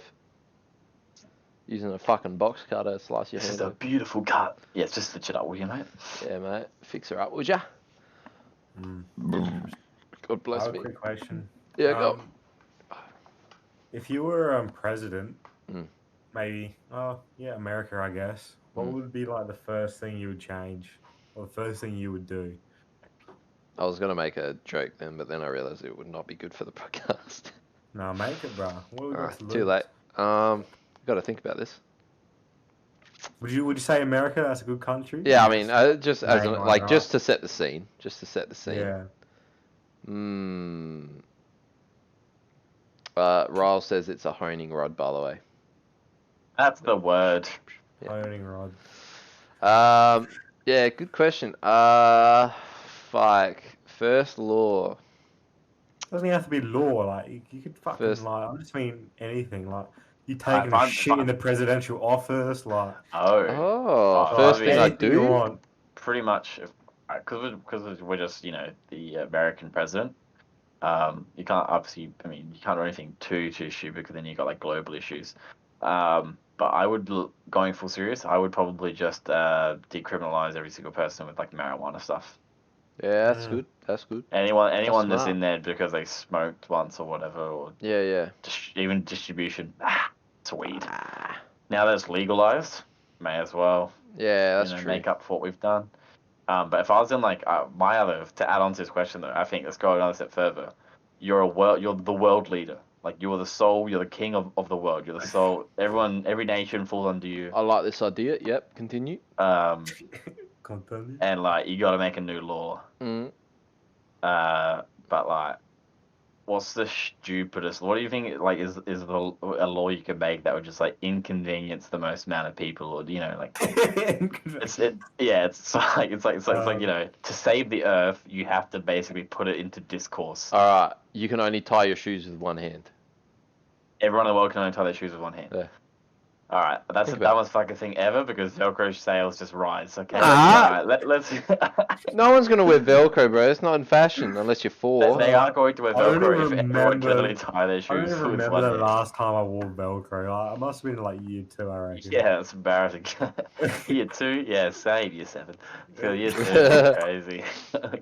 Using a fucking box cutter to slice your This is hand a off. beautiful cut. Yeah, just stitch it up, will you, mate? Yeah, mate. Fix her up, would ya? God I bless have a me. quick question. Yeah, go. If you were president, Mm. maybe, America, I guess. What would be like the first thing you would change, or the first thing you would do? I was going to make a joke then, but then I realised it would not be good for the podcast. No, make it, bro. What have we got Alright, to too lose? late. Got to think about this. Would you say America? That's a good country. Yeah, I mean, just as Name an, one, like right? just to set the scene. Just to set the scene. Yeah. Ryle says it's a honing rod, by the way. That's the word. Yeah. Honing rod. Yeah, good question. Fuck. First law. Doesn't even have to be law. Like you could fucking First- like. I just mean anything. Like you If taking a I'm- shit in the presidential office. Like Oh, first thing I anything you do. want. Pretty much, because we're just the American president. You can't obviously. I mean, you can't do anything too stupid because then you got like global issues. But I would, going full serious, I would probably just decriminalize every single person with like marijuana stuff. Yeah, that's Yeah. good. That's good. Anyone that's smart. in there because they smoked once or whatever, or Yeah. even distribution. It's weed. Now that it's legalized, may as well. Yeah, that's true. Make up for what we've done. But if I was in like to add on to this question though, I think let's go another step further. You're the world leader. Like you're the soul, you're the king of the world. You're the soul. Every nation falls under you. I like this idea. Yep, continue. Continue. And like you got to make a new law. Mm. But like what's the stupidest? What do you think? Like, is a law you could make that would just like inconvenience the most amount of people, or like it's like to save the earth, you have to basically put it into discourse. All right, you can only tie your shoes with one hand. Everyone in the world can only tie their shoes with one hand. Yeah. All right, that's the dumbest fucking thing ever because Velcro sales just rise. Okay, Ah! all right, let's. No one's gonna wear Velcro, bro. It's not in fashion unless you're 4. They are going to wear I don't Velcro if even everyone remember- generally tie their I shoes don't even with remember one the hand. last time I wore Velcro. Like, I must have been like year 2, I reckon. Yeah, it's embarrassing. Year 2, yeah, same. Year 7. Feel year 2, crazy,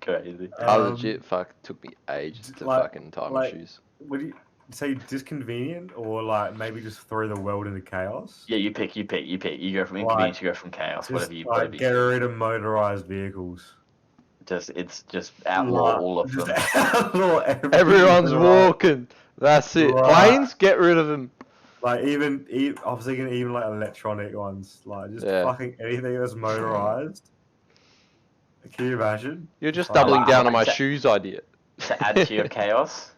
crazy. I legit took me ages to like- fucking tie my like- shoes. Would you say disconvenient or like maybe just throw the world into chaos? Yeah, you pick. You go from inconvenience, you go from chaos. Just Whatever you. get rid of motorized vehicles. It's just outlaw all of them. Outlaw Everyone's right? walking. That's it. Right. Planes, get rid of them. Like even I was thinking even like electronic ones, like just Yeah. fucking anything that's motorized. Can you imagine? You're just Like, doubling down on my like that. shoes idea. To add to your chaos,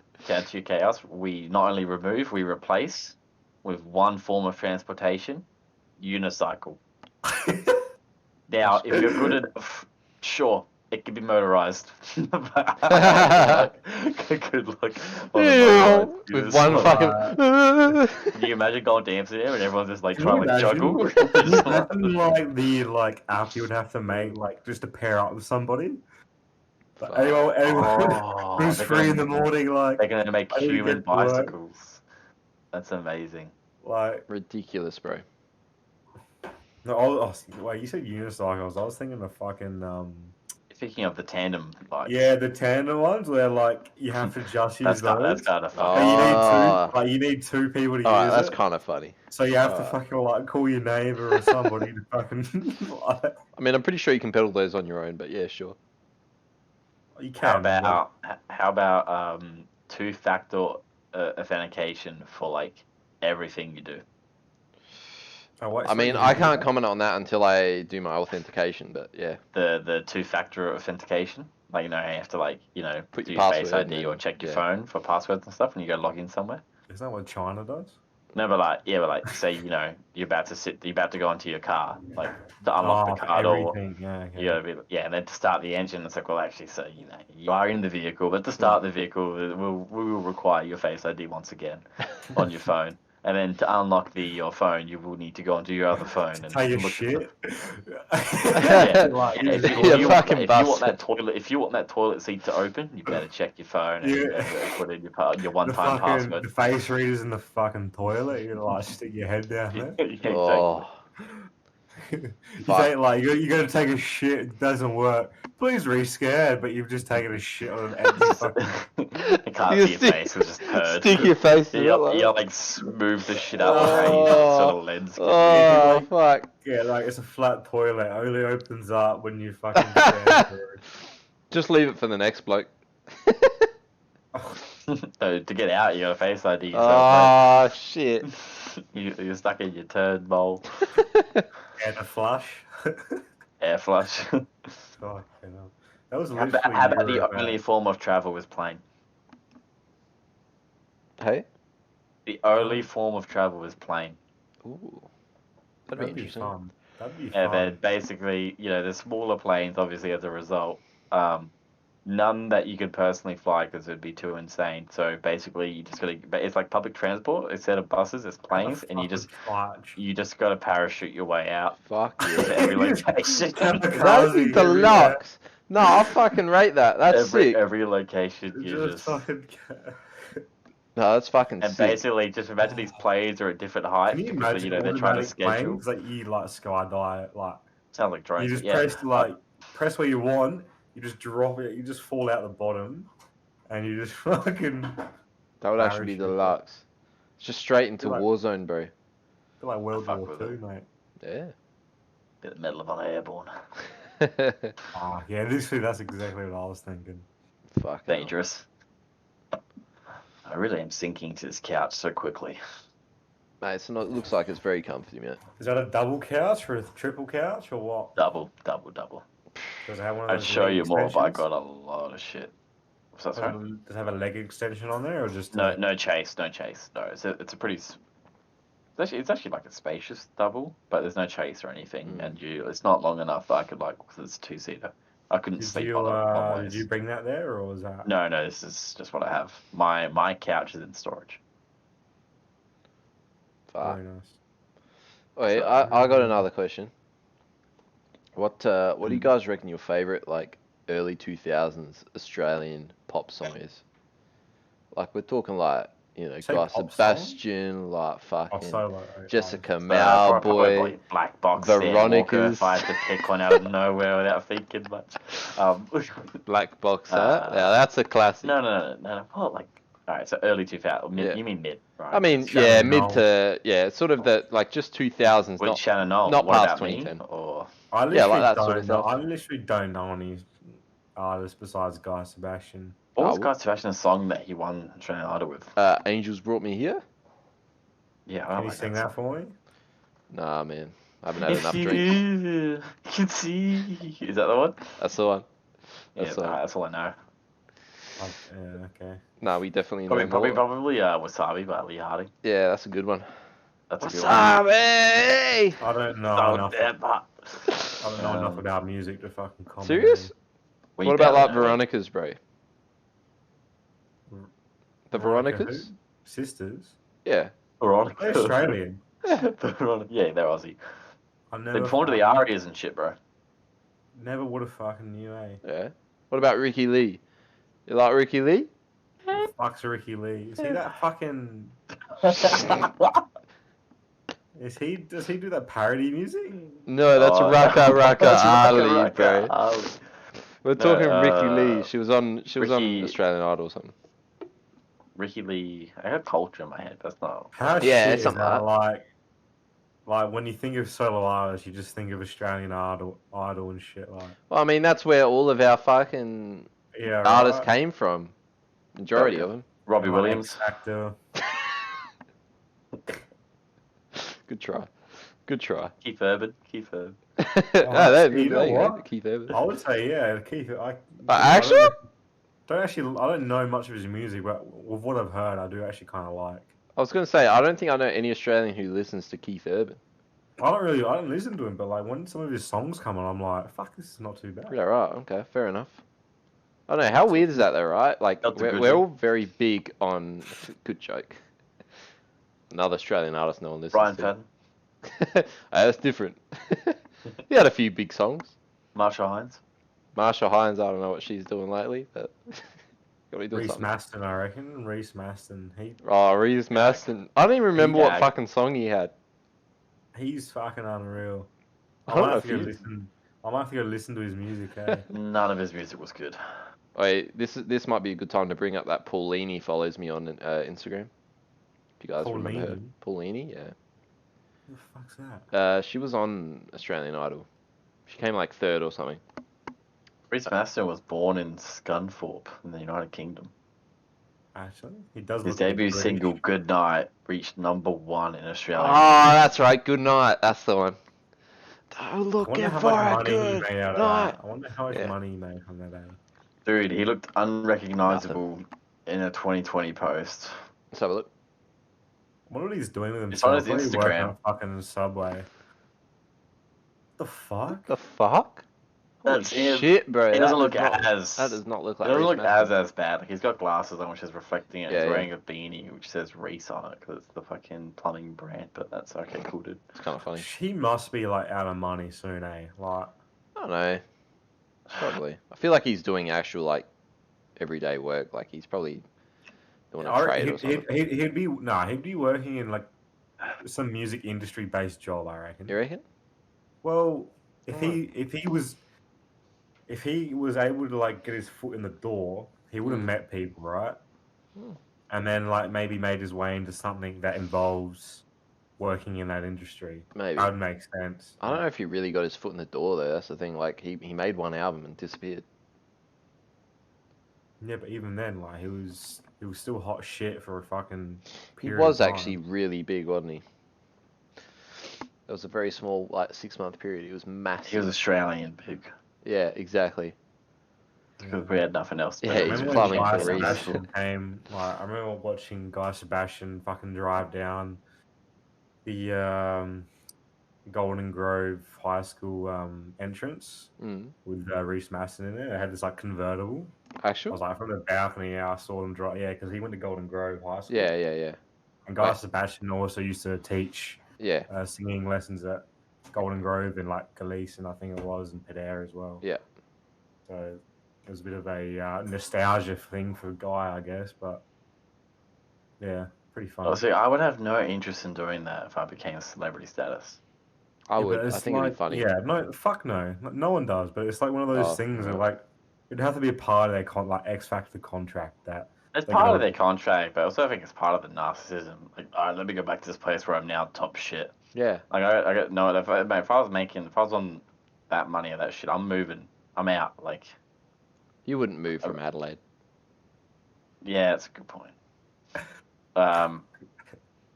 we not only remove, we replace with one form of transportation, unicycle. Now, if you're good enough, sure, it can be motorized. Good luck on the motorized With one unicycle. fucking. Can you imagine going dancing there and everyone's just like Can trying you to like imagine? juggle? Can you imagine like the app you would have to make like just to pair up with somebody? Like, anyone Oh, who's they're free in the gonna- morning, like They're gonna make I need to human get to work. bicycles. That's amazing. Ridiculous, bro. no. Wait, you said unicycles. I was thinking of fucking Speaking of the tandem bikes, yeah, the tandem ones where like you have to just use that's those. kind of Oh. fun. You need two people to Alright, use that's it. kind of funny. So you have to Alright. fucking like call your neighbor or somebody to fucking. Like, I mean, I'm pretty sure you can pedal those on your own, but yeah, sure. you How can. about two-factor authentication for like everything you do? I mean, I can't comment on that until I do my authentication, but yeah. The two-factor authentication, like you have to Put do your your Face password ID in or and- check your yeah. phone for passwords and stuff, and you go log in somewhere. Is that what China does? No, but say you're about to go into your car, like to unlock the car door. everything. Yeah, okay. You gotta be, and then to start the engine, it's like, well, actually, so you are in the vehicle, but to start the vehicle, we will require your Face ID once again on your phone, and then to unlock your phone, you will need to go onto your other phone and Take a look shit. Yeah, Like, and You fucking if you bastard. want that toilet seat to open, you better check your phone and Yeah. put in your the one-time fucking password. the face readers in the fucking toilet. You like stick your head down there. Yeah, exactly. Oh, You Fuck. take you're gonna take a shit. It doesn't work. Please re-scared, but you've just taken a shit on an empty fucking. You can't You see your stick- face, it's just heard. stick your face in it. You like smooth the shit out the face, Oh. sort of lens. Oh, like- fuck. Yeah, like it's a flat toilet. Only opens up when you fucking stand through. Just leave it for the next bloke. So to get out, you got a Face ID yourself. Oh, shit. mate. You're stuck in your turd bowl. And a flush. Air flush. Fucking hell. That was How literally about the Europe, only man. form of travel was plane? Hey? The only form of travel was plane. Ooh. That'd be That'd be interesting. fun. That'd be And fun. then basically, the smaller planes, obviously, as a result, none that you could personally fly because it would be too insane. So basically, you just gotta. It's like public transport instead of buses. It's planes, and you just gotta parachute your way out Fuck to yeah. every location. That'd be deluxe. No, I'll fucking rate that. That's sick. Every location, you just. fucking. No, that's fucking And sick. basically, just imagine these planes are at different heights Can you because imagine they're trying to automatic schedule. planes like you like skydive like Sounds like drones. you just but yeah. press where you want, you just drop it, you just fall out the bottom, and you just fucking That would actually be parachute. deluxe. It's just straight into Like- Warzone, bro. feel like World Fuck War with II, it. mate. Yeah. Bit of Medal of Honor airborne. Ah, yeah, literally that's exactly what I was thinking. Fuck. hell. Dangerous. I really am sinking to this couch so quickly. Mate, it looks like it's very comfy, mate. Is that a double couch or a triple couch or what? Double. Does it have one of I'd those show leg you more, but I extensions? got a lot of shit. What's that, Does sorry? it have a leg extension on there, or just No, a... no chase, no chase. No, it's a pretty. It's actually like a spacious double, but there's no chase or anything, and it's not long enough that I could like because it's a two-seater. I couldn't sleep on it long Did you ways. bring that there, or was that... No, no, this is just what I have. My couch is in storage. Fuck. Very nice. Wait, So- I got another question. What do you guys reckon your favorite like early 2000s Australian pop song is? Like we're talking like, you know, Say Guy pop song? Sebastian, like Oh, fucking solo. Jessica Probably Mauboy, Black Box, Sam Walker, if I Veronicas, had to pick one out of nowhere without thinking much. Black Box, huh? Yeah, that's a classic. No. Well, like, all right, so early 2000. Yeah. You mean mid, right? I mean, Shannon yeah, Noll. sort of the like just 2000s, Which Shannon Knoll? not What past about me? 2010. Or I Yeah, like literally that don't sort of know. stuff. I literally don't know any artists besides Guy Sebastian. what was Guy Sebastian's song that he won Australian Idol with? Angels Brought Me Here? Yeah, I Can don't you like sing that that for me? Nah, man. I haven't had If enough you drink. do, you can see. Is that the one? That's the one. Yeah, That's the one. that's all I know. Yeah, okay. Nah, we definitely know Probably more. Wasabi by Lee Harding. Yeah, that's a good one. That's a What's good one. up, hey? I don't know So enough. damn hot. I don't know enough about music to fucking comment. Serious? We What about barely like know, Veronica's, bro? The Veronica Veronicas? who? Sisters? Yeah. Veronica. They're Australian. Veronica. Yeah, they're Aussie. I They never performed to the fucking- Arias and shit, bro. Never would have fucking knew, eh? Yeah. What about Ricky Lee? You like Ricky Lee? The fuck's Ricky Lee? Is he that fucking... Does he do that parody music? No, that's Oh, Raka Raka that's Ali, Raka bro. Ali. We're No, talking Ricky Lee. She was on Ricky- Australian Idol or something. Ricky Lee. I got culture in my head. That's not. How Yeah, shit is something that? like Like when you think of solo artists, you just think of Australian Idol and shit. Like, Well, I mean, that's where all of our fucking yeah, artists right? came from. Majority Oh, yeah. of them. Robbie Like Williams. X Factor. Good try. Good try. Keith Urban. Keith Urban. You know there you go, what? Keith Urban. I would say yeah, Keith. Actually? I don't know much of his music, but with what I've heard, I do actually kind of like. I was gonna say I don't think I know any Australian who listens to Keith Urban. I don't listen to him, but like when some of his songs come on, I'm like, fuck, this is not too bad. Yeah, right. Okay, fair enough. I don't know. How weird is that, though, right? Like That's a good we're joke. all very big on good joke. Another Australian artist no one listens Brian to. Fenton. That's different. He had a few big songs. Marsha Hines. Marsha Hines, I don't know what she's doing lately, but got to be doing Reese something. Maston, I reckon. Reese Maston, Oh, Reese Maston. I don't even remember what He- fucking song he had. he's fucking unreal. I I don't might know have if to go he- listen. I might have to go listen to his music. Eh? None of his music was good. Wait, this might be a good time to bring up that Paulini follows me on Instagram. If you guys remember her. Paulini, yeah. Who the fuck's that? She was on Australian Idol. She came like third or something. Reese Maston was born in Scunthorpe in the United Kingdom. Actually, he does. His look a bit debut British. single, Good Night, reached #1 in Australia. Oh, that's right. Good night. That's the one. Oh, I wonder looking how for much a money he good made out of night. that. I wonder how much Yeah. money he made from that day. Dude, he looked unrecognizable in a 2020 post. Let's have a look. I wonder what he's doing with It's on himself. his Probably working Instagram. on fucking Subway. The fuck? The fuck? Holy That's him. shit, bro. He that doesn't look not, as. That does not look It like. doesn't Reece look Mastin. as bad. Like he's got glasses on, which is reflecting it. Yeah, He's yeah. wearing a beanie, which says Reese on it, because it's the fucking plumbing brand. But that's okay, cool, dude. It's kind of funny. He must be like out of money soon, eh? Like, I don't know. Probably. I feel like he's doing actual like everyday work. Like he's probably doing a trade or something. he'd be working in like some music industry based job, I reckon. You reckon? Well, if he was able to like get his foot in the door, he would have met people, right? Hmm. And then like maybe made his way into something that involves working in that industry. Maybe. That would make sense. I don't know if he really got his foot in the door though. That's the thing. Like he made one album and disappeared. Yeah, but even then, like he was still hot shit for a fucking He period was of time. actually really big, wasn't he? It was a very small, like 6-month period. He was massive. He was Australian big. Yeah, exactly. because we had nothing else. Yeah, I he's remember plumbing when for Guy a reason. Sebastian came. Like, I remember watching Guy Sebastian fucking drive down the Golden Grove High School entrance Mm. with Reese Masson in it. It had this like convertible. I Actual? was like from the balcony. Yeah, I saw him drive. Yeah, because he went to Golden Grove High School. Yeah. And Guy Wait. Sebastian also used to teach Yeah. singing lessons at Golden Grove and like Galeason, I think it was, and Pedare as well. Yeah. So it was a bit of a nostalgia thing for Guy, I guess. But yeah, pretty fun. Honestly, I would have no interest in doing that if I became celebrity status. I Yeah, would. but I it's think it'd be like, funny. yeah, no, fuck no, no one does. But it's like one of those Oh, things that no. like it'd have to be a part of their like X Factor contract that It's they're part gonna- of their contract, but I also think it's part of the narcissism. Like, all right, let me go back to this place where I'm now top shit. Yeah. Like, I got no. If I was on that money or that shit, I'm moving. I'm out. Like, You wouldn't move from Adelaide. yeah, that's a good point.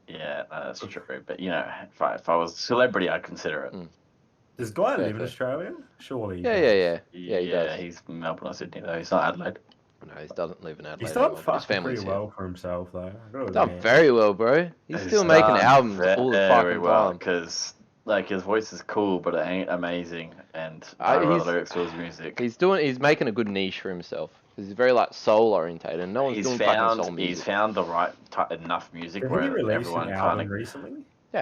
Yeah, no, that's true. But you know, if I was a celebrity, I'd consider it. Does Guy Fair, live in fair. Australia? Surely. he Yeah, does. yeah. He does. He's from Melbourne or Sydney though. He's not Adelaide. No, he doesn't live in Adelaide He's done anymore. But his fucking family's pretty here. well for himself, though. I've gotta He's done admit. very well, bro. He's still making albums all the very fucking well time. because like his voice is cool, but it ain't amazing. And I- I wrote he's- the lyrics to his music. He's making a good niche for himself. 'Cause he's very like soul orientated, and no one's He's doing fucking soul found music. the right enough music Did he where release everyone an kind album of recently?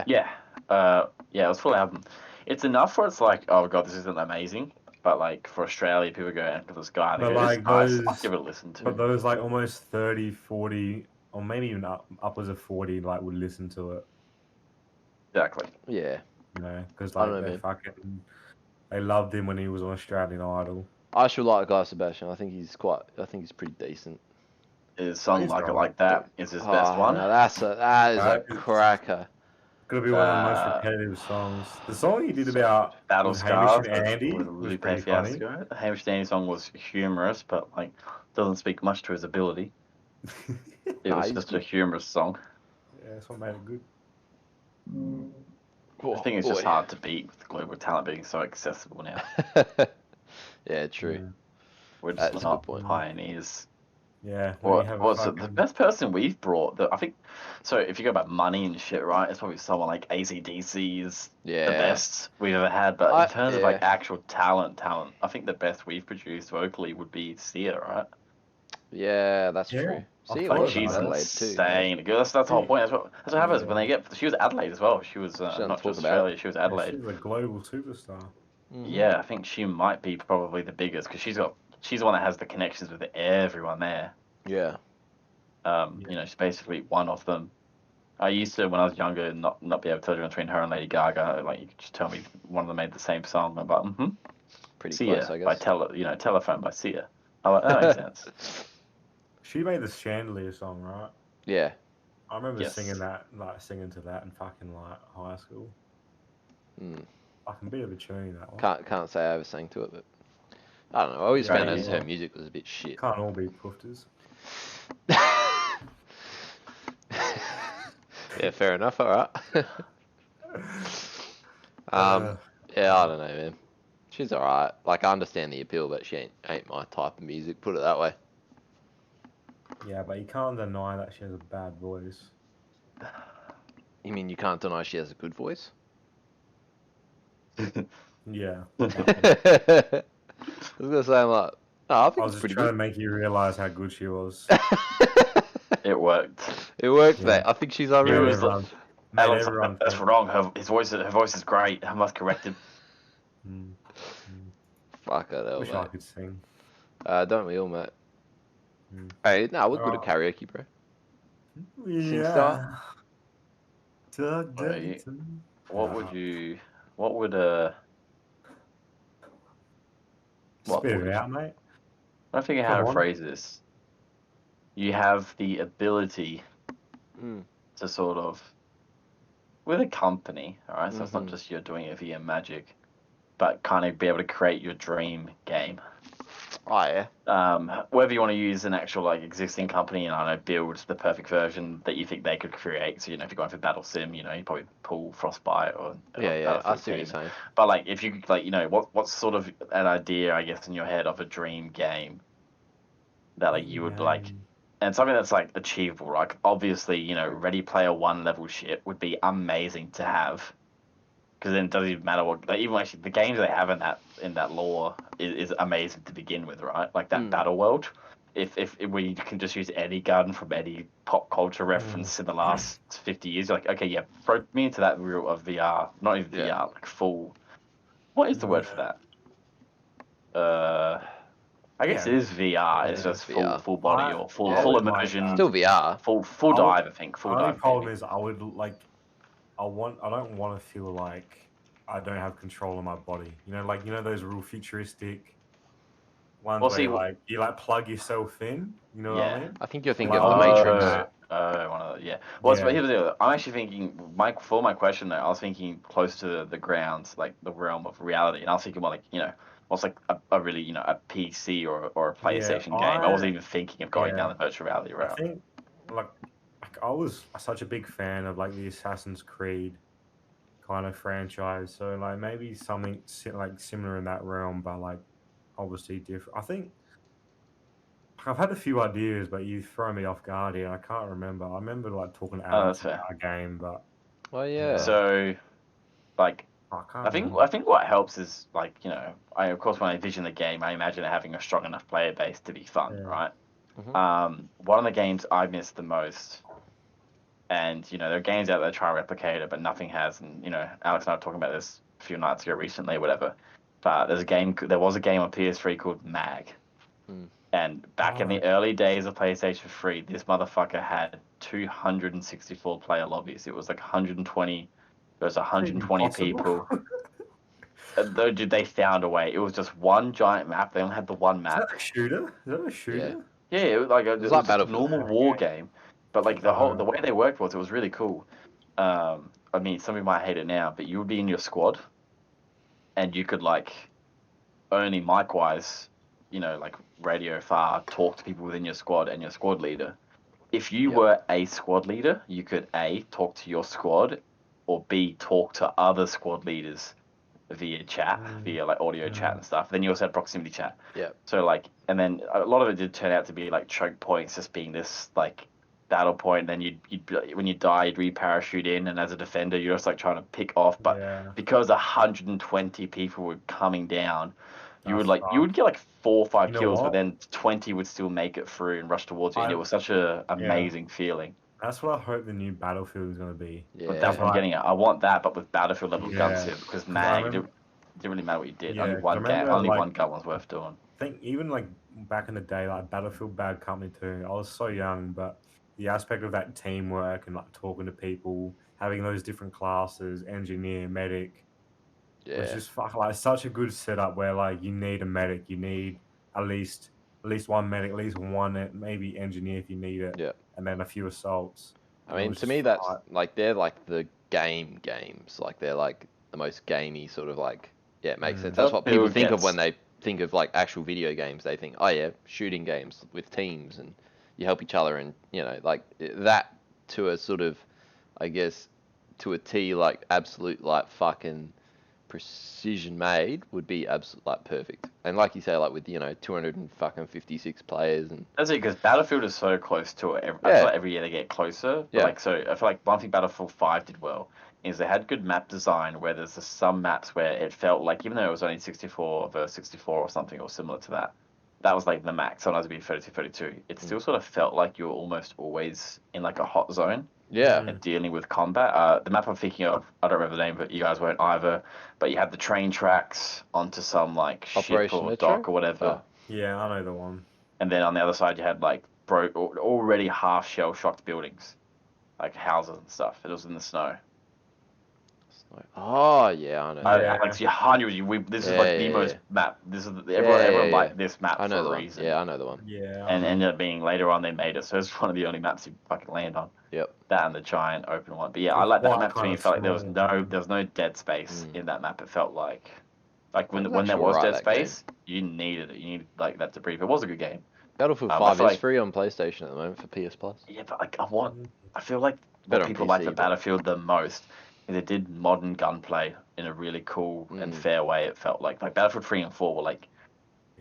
yeah, it was full album. It's enough where it's like, oh god, this isn't amazing, but like for Australia, people go and for this guy, they But go, this like is nice, I'll those- give it a listen to. But those like almost 30, 40, or maybe even upwards of 40, like would listen to it, Exactly. Yeah, you know, because I don't like know, they man. fucking they loved him when he was on Australian Idol. I should like Guy Sebastian. I think he's pretty decent. His song He's Like It alright. Like That is his best one. No, that is a That is- cracker. Gonna be one of the most Uh, repetitive songs. The song he did about Battle with Hamish Scars and Andy with was Lupe pretty funny. Fiasco. The Hamish and Andy song was humorous, but like doesn't speak much to his ability. It Nah, was he's just a good. humorous song. Yeah, that's what made it good. I think it's just hard to beat with global talent being so accessible now. Yeah, true. Yeah. We're That's just a good not point. pioneers. Yeah. when you What have a was it? The fucking- best person we've brought, I think. So if you go about money and shit, right? It's probably someone like AC/DC is Yeah. the best we've ever had. But in terms of like actual talent, I think the best we've produced vocally would be Sia, right? Yeah, that's Yeah. true. I See, it thought was Like about she's that. Adelaide too. insane. That's the whole point. That's what happens Yeah. when they get. She was Adelaide as well. She was doesn't not talk just about Australia. She was Yeah, Adelaide. she's a global superstar. Mhm. Yeah, I think she might be probably the biggest because she's the one that has the connections with everyone there. Yeah. You know, she's basically one of them. I used to, when I was younger, not be able to tell the difference between her and Lady Gaga. Like, you could just tell me one of them made the same song. I'm like, Pretty Sia close, I by guess. Telephone by Sia. I'm like, that makes sense. She made the Chandelier song, right? Yeah. I remember Yes. singing to that in fucking like high school. Mm. Fucking bit of a tune that one. Can't say I ever sang to it, but I don't know. I always Right, found as yeah. her music was a bit shit. Can't all be poofters. Yeah, fair enough. All right. Uh, Yeah, I don't know, man. She's alright. Like, I understand the appeal, but she ain't my type of music. Put it that way. yeah, but you can't deny that she has a bad voice. You mean you can't deny she has a good voice? Yeah. I was gonna say, I'm like, oh, I I think was it's just pretty trying to good. make you realize how good she was. It worked. It worked, Yeah. mate. I think she's It unreal. was everyone, Alan's everyone like, that's think- wrong. Her voice is great. I must correct him. Mm, Fuck it, hell, wish I mate. could sing. Don't we all, mate? Mm. Hey, no, we're good at Alright. karaoke, bro. Yeah. star? Doug Right. Davidson. What would what Spit would it out, mate. I figure how Come to on. phrase this. You have the ability Mm. to sort of, with a company, all right. So it's not Mhm. just you're doing it via magic, but kind of be able to create your dream game. Oh, yeah. Whether you want to use an actual like existing company and I don't know build the perfect version that you think they could create. So you know if you're going for Battle Sim, you know you probably pull Frostbite or Yeah, I Battlefield see what you're team. saying. But like if you like you know what's sort of an idea I guess in your head of a dream game that like you would like, and something that's like achievable. Like obviously, you know, Ready Player One level shit would be amazing to have, because then it doesn't even matter what. Like, even actually, the games they have in that lore is amazing to begin with, right? Like that battle world. If we can just use any gun from any pop culture reference in the last 50 years, you're like, okay, yeah, throw me into that real of VR, not even VR, like full. What is the word for that? I guess it is VR. It's Yeah, just VR. full body or full I would like immersion. that. Still VR. Full dive, I think. Full Only dive. problem Maybe. is I would like I don't want to feel like I don't have control of my body. You know, like those real futuristic ones Well, where see, you like plug yourself in. You know what I yeah. mean? I think you're thinking Like, of the Matrix. One of the, yeah. Well, Yeah. here's the deal. I'm actually thinking, Mike, for my question though, I was thinking close to the grounds, like the realm of reality, and I was thinking more like, you know, what's like a really, you know, a PC or a Yeah, PlayStation game. I wasn't even thinking of going down yeah. the virtual reality I route. think like I was such a big fan of like the Assassin's Creed kind of franchise, so like maybe something like similar in that realm, but like obviously different. I think I've had a few ideas, but you throw me off guard here. I can't remember. I remember like talking to Oh, that's Alex fair. about a game, but Oh yeah. So, like, I can't I remember. think what helps is like, you know, I of course when I envision the game, I imagine it having a strong enough player base to be fun, Yeah. right? Mhm. One of the games I miss the most, and you know, there are games out there that try to replicate it, but nothing has. And you know, Alex and I were talking about this a few nights ago, recently, or whatever. But there was a game on PS3 called Mag, Mm. and back in Oh, the early days of PlayStation 3, this motherfucker had 264 player lobbies. It was like 120. There was 120 impossible. people. Though, dude, they found a way. It was just one giant map. They only had the one Is map. that a shooter? Is that a Yeah. shooter? Yeah, it was like It was it like was just a Battlefield. normal war game, but like the way they worked was it was really cool. I mean, some people might hate it now, but you would be in your squad, and you could like only mic wise, you know, like radio far, talk to people within your squad and your squad leader. If you Yep. were a squad leader, you could A, talk to your squad, or B, talk to other squad leaders via chat, via like audio chat and stuff. Then you also had proximity chat. Yeah. So like, and then a lot of it did turn out to be like choke points, just being this like battle point. Then when you die, you'd re-parachute in, and as a defender, you're just like trying to pick off. But Yeah, because 120 people were coming down, that's you would tough. get like 4 or 5 You know kills, but what? then 20 would still make it through and rush towards you, and it was such a Yeah, amazing feeling. that's what I hope the new Battlefield is going to be. But that's Yeah. what I'm getting at. I want that, but with battlefield level guns Yeah, too, because because I Mag, remember. it didn't really matter what you did. Yeah, 'cause I remember Only like one gun was worth doing. I think even like back in the day, like Battlefield Bad Company 2, I was so young, but the aspect of that teamwork and like talking to people, having those different classes, engineer, medic, was Yeah. just like such a good setup where like you need a medic, you need at least one medic, at least one maybe engineer if you need it, Yeah. and then a few assaults. I And it mean, was to just me, that's like, like they're like the games. Like they're like the most gamey sort of like. Yeah, it makes sense. That's what people Battlefield think of when gets they think of like actual video games. They think, oh yeah, shooting games with teams and you help each other and you know like that to a sort of, I guess, to a T like absolute like fucking precision made would be absolute like perfect. And like you say, like with 256 players and That's it, because Battlefield is so close to it. I feel yeah, like every year they get closer. But yeah, like, so I feel like one thing Battlefield 5 did well is they had good map design where there's just some maps where it felt like, even though it was only 64 versus 64 or something or similar to that, that was like the max. Sometimes it'd be 32, 32. It still sort of felt like you were almost always in like a hot zone yeah. and dealing with combat. The map I'm thinking of, I don't remember the name, but you guys won't either. But you had the train tracks onto some like ship Operation or Metro. dock or whatever. Oh, yeah, I know the one. And then on the other side, you had like already half shell shocked buildings, like houses and stuff. It was in the snow. oh yeah, I know. Yeah. Like you hundreds. This is Yeah, like the yeah, most yeah. map. This is Yeah, everyone yeah. liked this map I know for the a one. reason. Yeah, I know the one. Yeah, And ended up being later on they made it, so it's one of the only maps you fucking land on. Yep. That and the giant open one. But yeah, I it's like that quite map to kind me. of It felt like small. there was no dead space in that map. It felt like That was when there actually was alright, dead that game. space, you needed it. You needed like that to breathe. It was a good game. Battlefield I 5 feel is like free on PlayStation at the moment for PS Plus. yeah, but like I feel like Better what on people PC, like the but- Battlefield the most is it did modern gunplay in a really cool and fair way. It felt like Battlefield 3 and 4 were like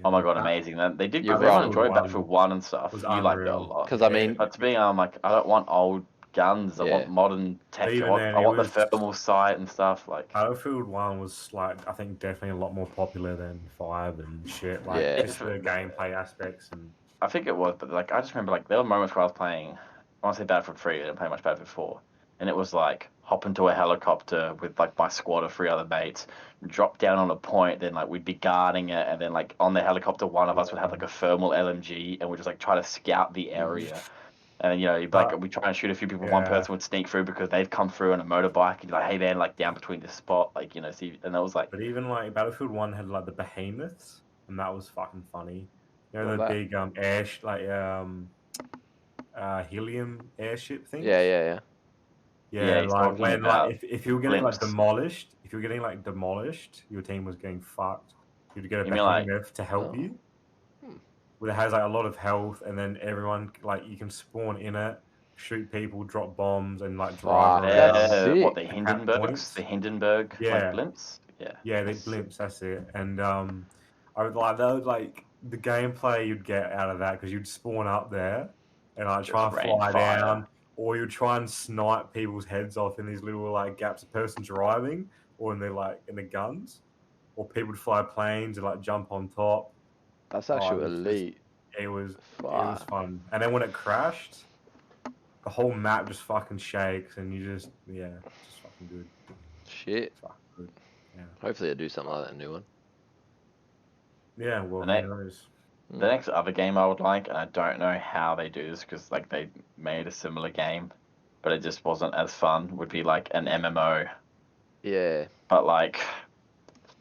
Oh my god, That amazing! They did. You're Everyone wrong. enjoyed Battlefield Battlefield 1 and stuff. was You liked it a unreal. lot. Because I mean, But to me, I'm like, I don't want old guns. I Yeah. want modern tech. Even then, I it want the was- thermal sight and stuff. Like, Battlefield 1 was like, I think, definitely a lot more popular than 5 and shit. Like, Yeah. just the gameplay aspects and. I think it was, but like, I just remember like there were moments where I was playing. I want to say Battlefield 3. I didn't play much Battlefield 4, and it was like hop into a helicopter with like my squad of 3 other mates, drop down on a point, then like we'd be guarding it, and then like on the helicopter, one of us would have like a thermal LMG, and we'd just like try to scout the area. And you'd be like, we try and shoot a few people. One Yeah. person would sneak through because they've come through on a motorbike, and you're like, hey man, like down between this spot, like see, and that was like, But even like Battlefield 1 had like the behemoths, and that was fucking funny. You know, What the that? big helium airship things. Yeah. Yeah, he's like talking when about like if you were getting like blimps. demolished, your team was getting fucked. You'd get a You mean, like- behemoth to help Oh. you. Hmm. Where it has like a lot of health, and then everyone like you can spawn in it, shoot people, drop bombs, and like drive Fuck, around. that's sick. what the Attack Hindenburgs, points. the Hindenburg Yeah. like blimps. Yeah. Yeah, they blimps. That's it. And I would like that. Like the gameplay you'd get out of that because you'd spawn up there and like try and Just rain fly fire. down, or you'd try and snipe people's heads off in these little like gaps. A person driving, or in the guns, or people would fly planes and like jump on top. That's Oh, actually it was just- elite. It was Fuck. fun. And then when it crashed, the whole map just fucking shakes, and it's just fucking good. Shit. It's fucking good. Yeah. Hopefully, they do something like that new one. Yeah. Well, And who knows? The next other game I would like, and I don't know how they do this because like they made a similar game, but it just wasn't as fun. Would be like an MMO, Yeah. but like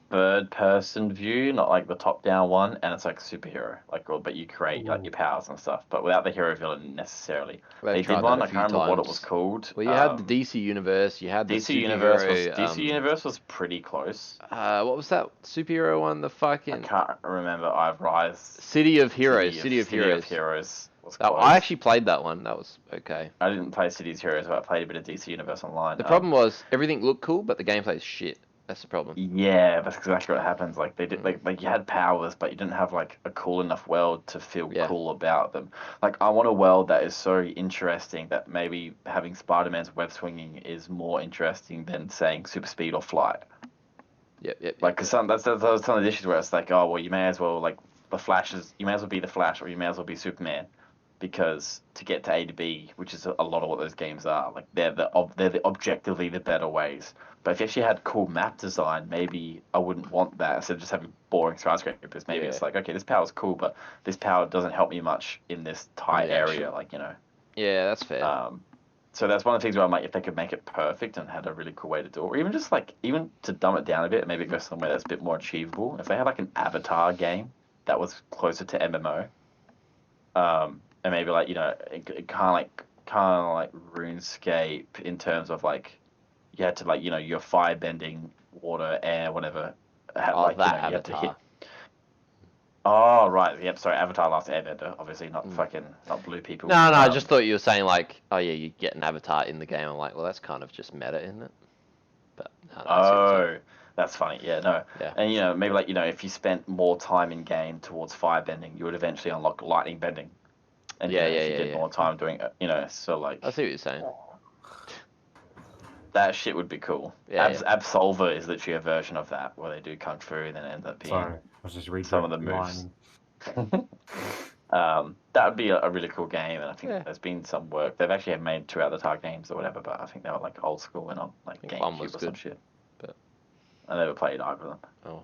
third person view, not like the top down one, and it's like superhero, but you create like your powers and stuff, but without the hero villain necessarily. They've They tried did that one. a I few can't remember what it times. was called. Well, you had the DC universe. You had the DC Universe was superhero, Universe was pretty close. What was that superhero one? The I fucking can't remember. I've Rise. City of Heroes. City of Heroes was That- close. I actually played that one. That was okay. I didn't play City of Heroes, but I played a bit of DC Universe Online. The problem was everything looked cool, but the gameplay is shit. That's the problem. Yeah, that's exactly what happens. Like they did, like you had powers, but you didn't have like a cool enough world to feel Yeah. cool about them. Like I want a world that is so interesting that maybe having Spider-Man's web swinging is more interesting than saying super speed or flight. Yep. Like, cause that's some of the issues where it's like, oh well, you may as well like you may as well be the Flash or you may as well be Superman, because to get to A to B, which is a lot of what those games are, like they're the objectively the better ways. But if you actually had cool map design, maybe I wouldn't want that instead of just having boring skyscrapers. Maybe it's like, okay, this power's cool, but this power doesn't help me much in this tight area, Yeah, that's fair. So that's one of the things where I'm like, if they could make it perfect and had a really cool way to do it, or even just even to dumb it down a bit, maybe go somewhere that's a bit more achievable. If they had like an Avatar game that was closer to MMO, and maybe kind of like RuneScape in terms of like you had to your fire bending, water, air, whatever. that you had to Avatar. hit. Oh right, yep. Sorry, Avatar: Last Airbender. Obviously, not not blue people. No, I just thought you were saying like, oh yeah, you get an avatar in the game. I'm like, well, that's kind of just meta, isn't it? But no, I see what you're saying. That's funny. Yeah, no. Yeah. And maybe if you spent more time in game towards fire bending, you would eventually unlock lightning bending. And if you did more time doing it, so like. I see what you're saying. That shit would be cool. Yeah, Absolver is literally a version of that, where they do kung fu and then end up being Sorry, I was just reading some of the moves. That would be a really cool game, and I think there's been some work. They've actually made 2 Avatar games or whatever, but I think they were like old school and on like GameCube or some shit. But I never played either of them. oh.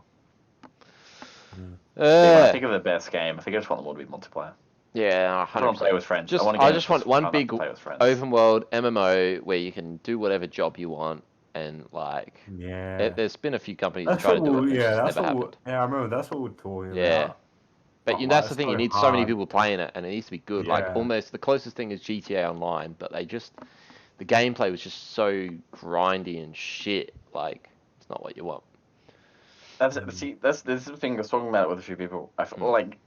When I think of the best game, I think I just want them all to be multiplayer. Yeah, I want to 100%. play with friends. I just want one big play with friends. open world MMO where you can do whatever job you want, and like there's been a few companies that try to do it. And it's just never happened. I remember that's what we're talking Yeah. about. But that's the thing, you need so many people playing it, and it needs to be good. Like Yeah. almost the closest thing is GTA Online, but the gameplay was just so grindy and shit. Like it's not what you want. This is the thing. I was talking about it with a few people. I feel like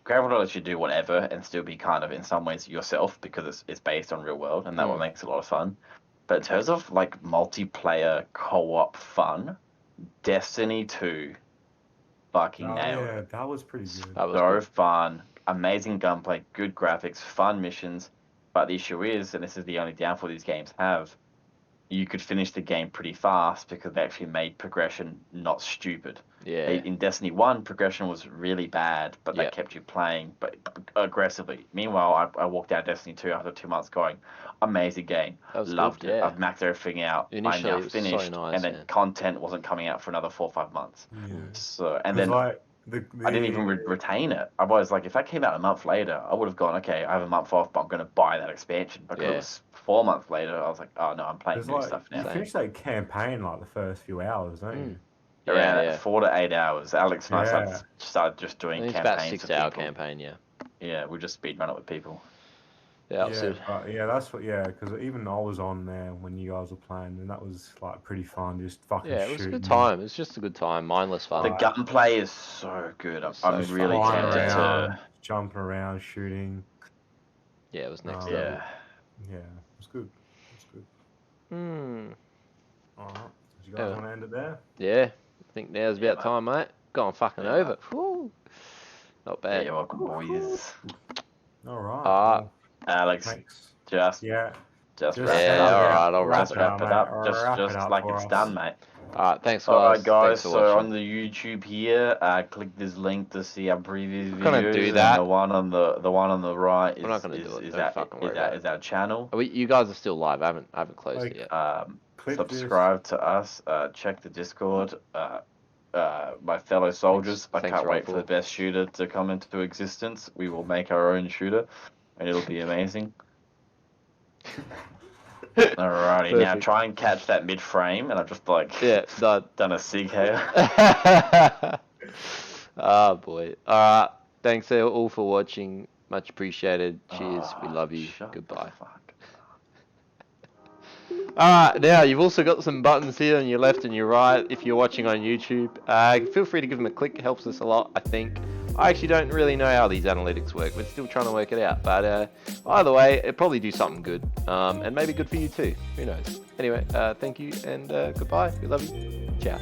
Grand Theft Auto lets you do whatever and still be kind of in some ways yourself because it's based on real world, and that what makes it a lot of fun. But in terms of like multiplayer co-op fun, Destiny 2 fucking Oh, nailed yeah, it. that was pretty good. That was So good. fun, amazing gunplay, good graphics, fun missions. But the issue is, and this is the only downfall these games have, you could finish the game pretty fast because they actually made progression not stupid. Yeah. In Destiny 1, progression was really bad, but they Yep. kept you playing but aggressively. Meanwhile, I walked out Destiny 2 after 2 months going, amazing game, That was loved good, it, yeah. I've maxed everything out, Initially, I'm it now was so finished, nice, and then man. content wasn't coming out for another 4 or 5 months. Yeah. So, and Because then like I didn't even retain it. I was like, if that came out a month later, I would have gone, okay, I have a month off, but I'm going to buy that expansion. Because it Yeah. was 4 months later, I was like, oh no, I'm playing There's new like stuff you now. Same. finish that campaign like the first few hours, don't Mm. you? Around Yeah. 4 to 8 hours, Alex and I Yeah. started just I doing think it's about campaigns for 6-hour people. campaign, yeah. Yeah, we just speed run it with people. Yeah, Yeah, but yeah, that's what. Yeah, because even I was on there when you guys were playing, and that was like pretty fun. Just fucking yeah, it was a shooting, good time. It was just a good time, mindless fun. The Right. gunplay is so good. It's so I'm fun. really flying tempted around, to. jumping around, shooting. Yeah, it was next Um, level. Yeah. Yeah, it was good. It was good. Hmm. All right, did you guys Yeah. want to end it there? Yeah, I think now's Yeah, about time, mate. Gone fucking Yeah, over. Whew. Not Yeah, bad. you're welcome, boys. All right. Ah, Alex, Thanks. just Yeah. wrap Just it Yeah, up. alright, I'll wrap Just it wrap up. it mate. up. Wrap it Just up like for it's us. done, mate. Alright, thanks, guys. Alright, guys, Thanks for so watching. on the YouTube here, click this link to see our previous I'm gonna videos, do and that. the one on the right We're not gonna do it. is Don't fucking worry about it. our channel. You guys are still live. I haven't closed Like, it yet. Click Subscribe to us, check the Discord, my fellow soldiers. I Thanks, can't wait for Raul. the best shooter to come into existence. We will make our own shooter, and it'll be amazing. Alrighty, now Perfect. try and catch that mid frame, and I've just like Yeah, done. done a sig here. Oh boy. Alright. Thanks all for watching. Much appreciated. Cheers. We love you. Shut the Goodbye. fuck. Alright, now you've also got some buttons here on your left and your right if you're watching on YouTube. Feel free to give them a click, it helps us a lot, I think. I actually don't really know how these analytics work, we're still trying to work it out. But either way, it'll probably do something good. And maybe good for you too, who knows. Anyway, thank you and goodbye, we love you. Ciao.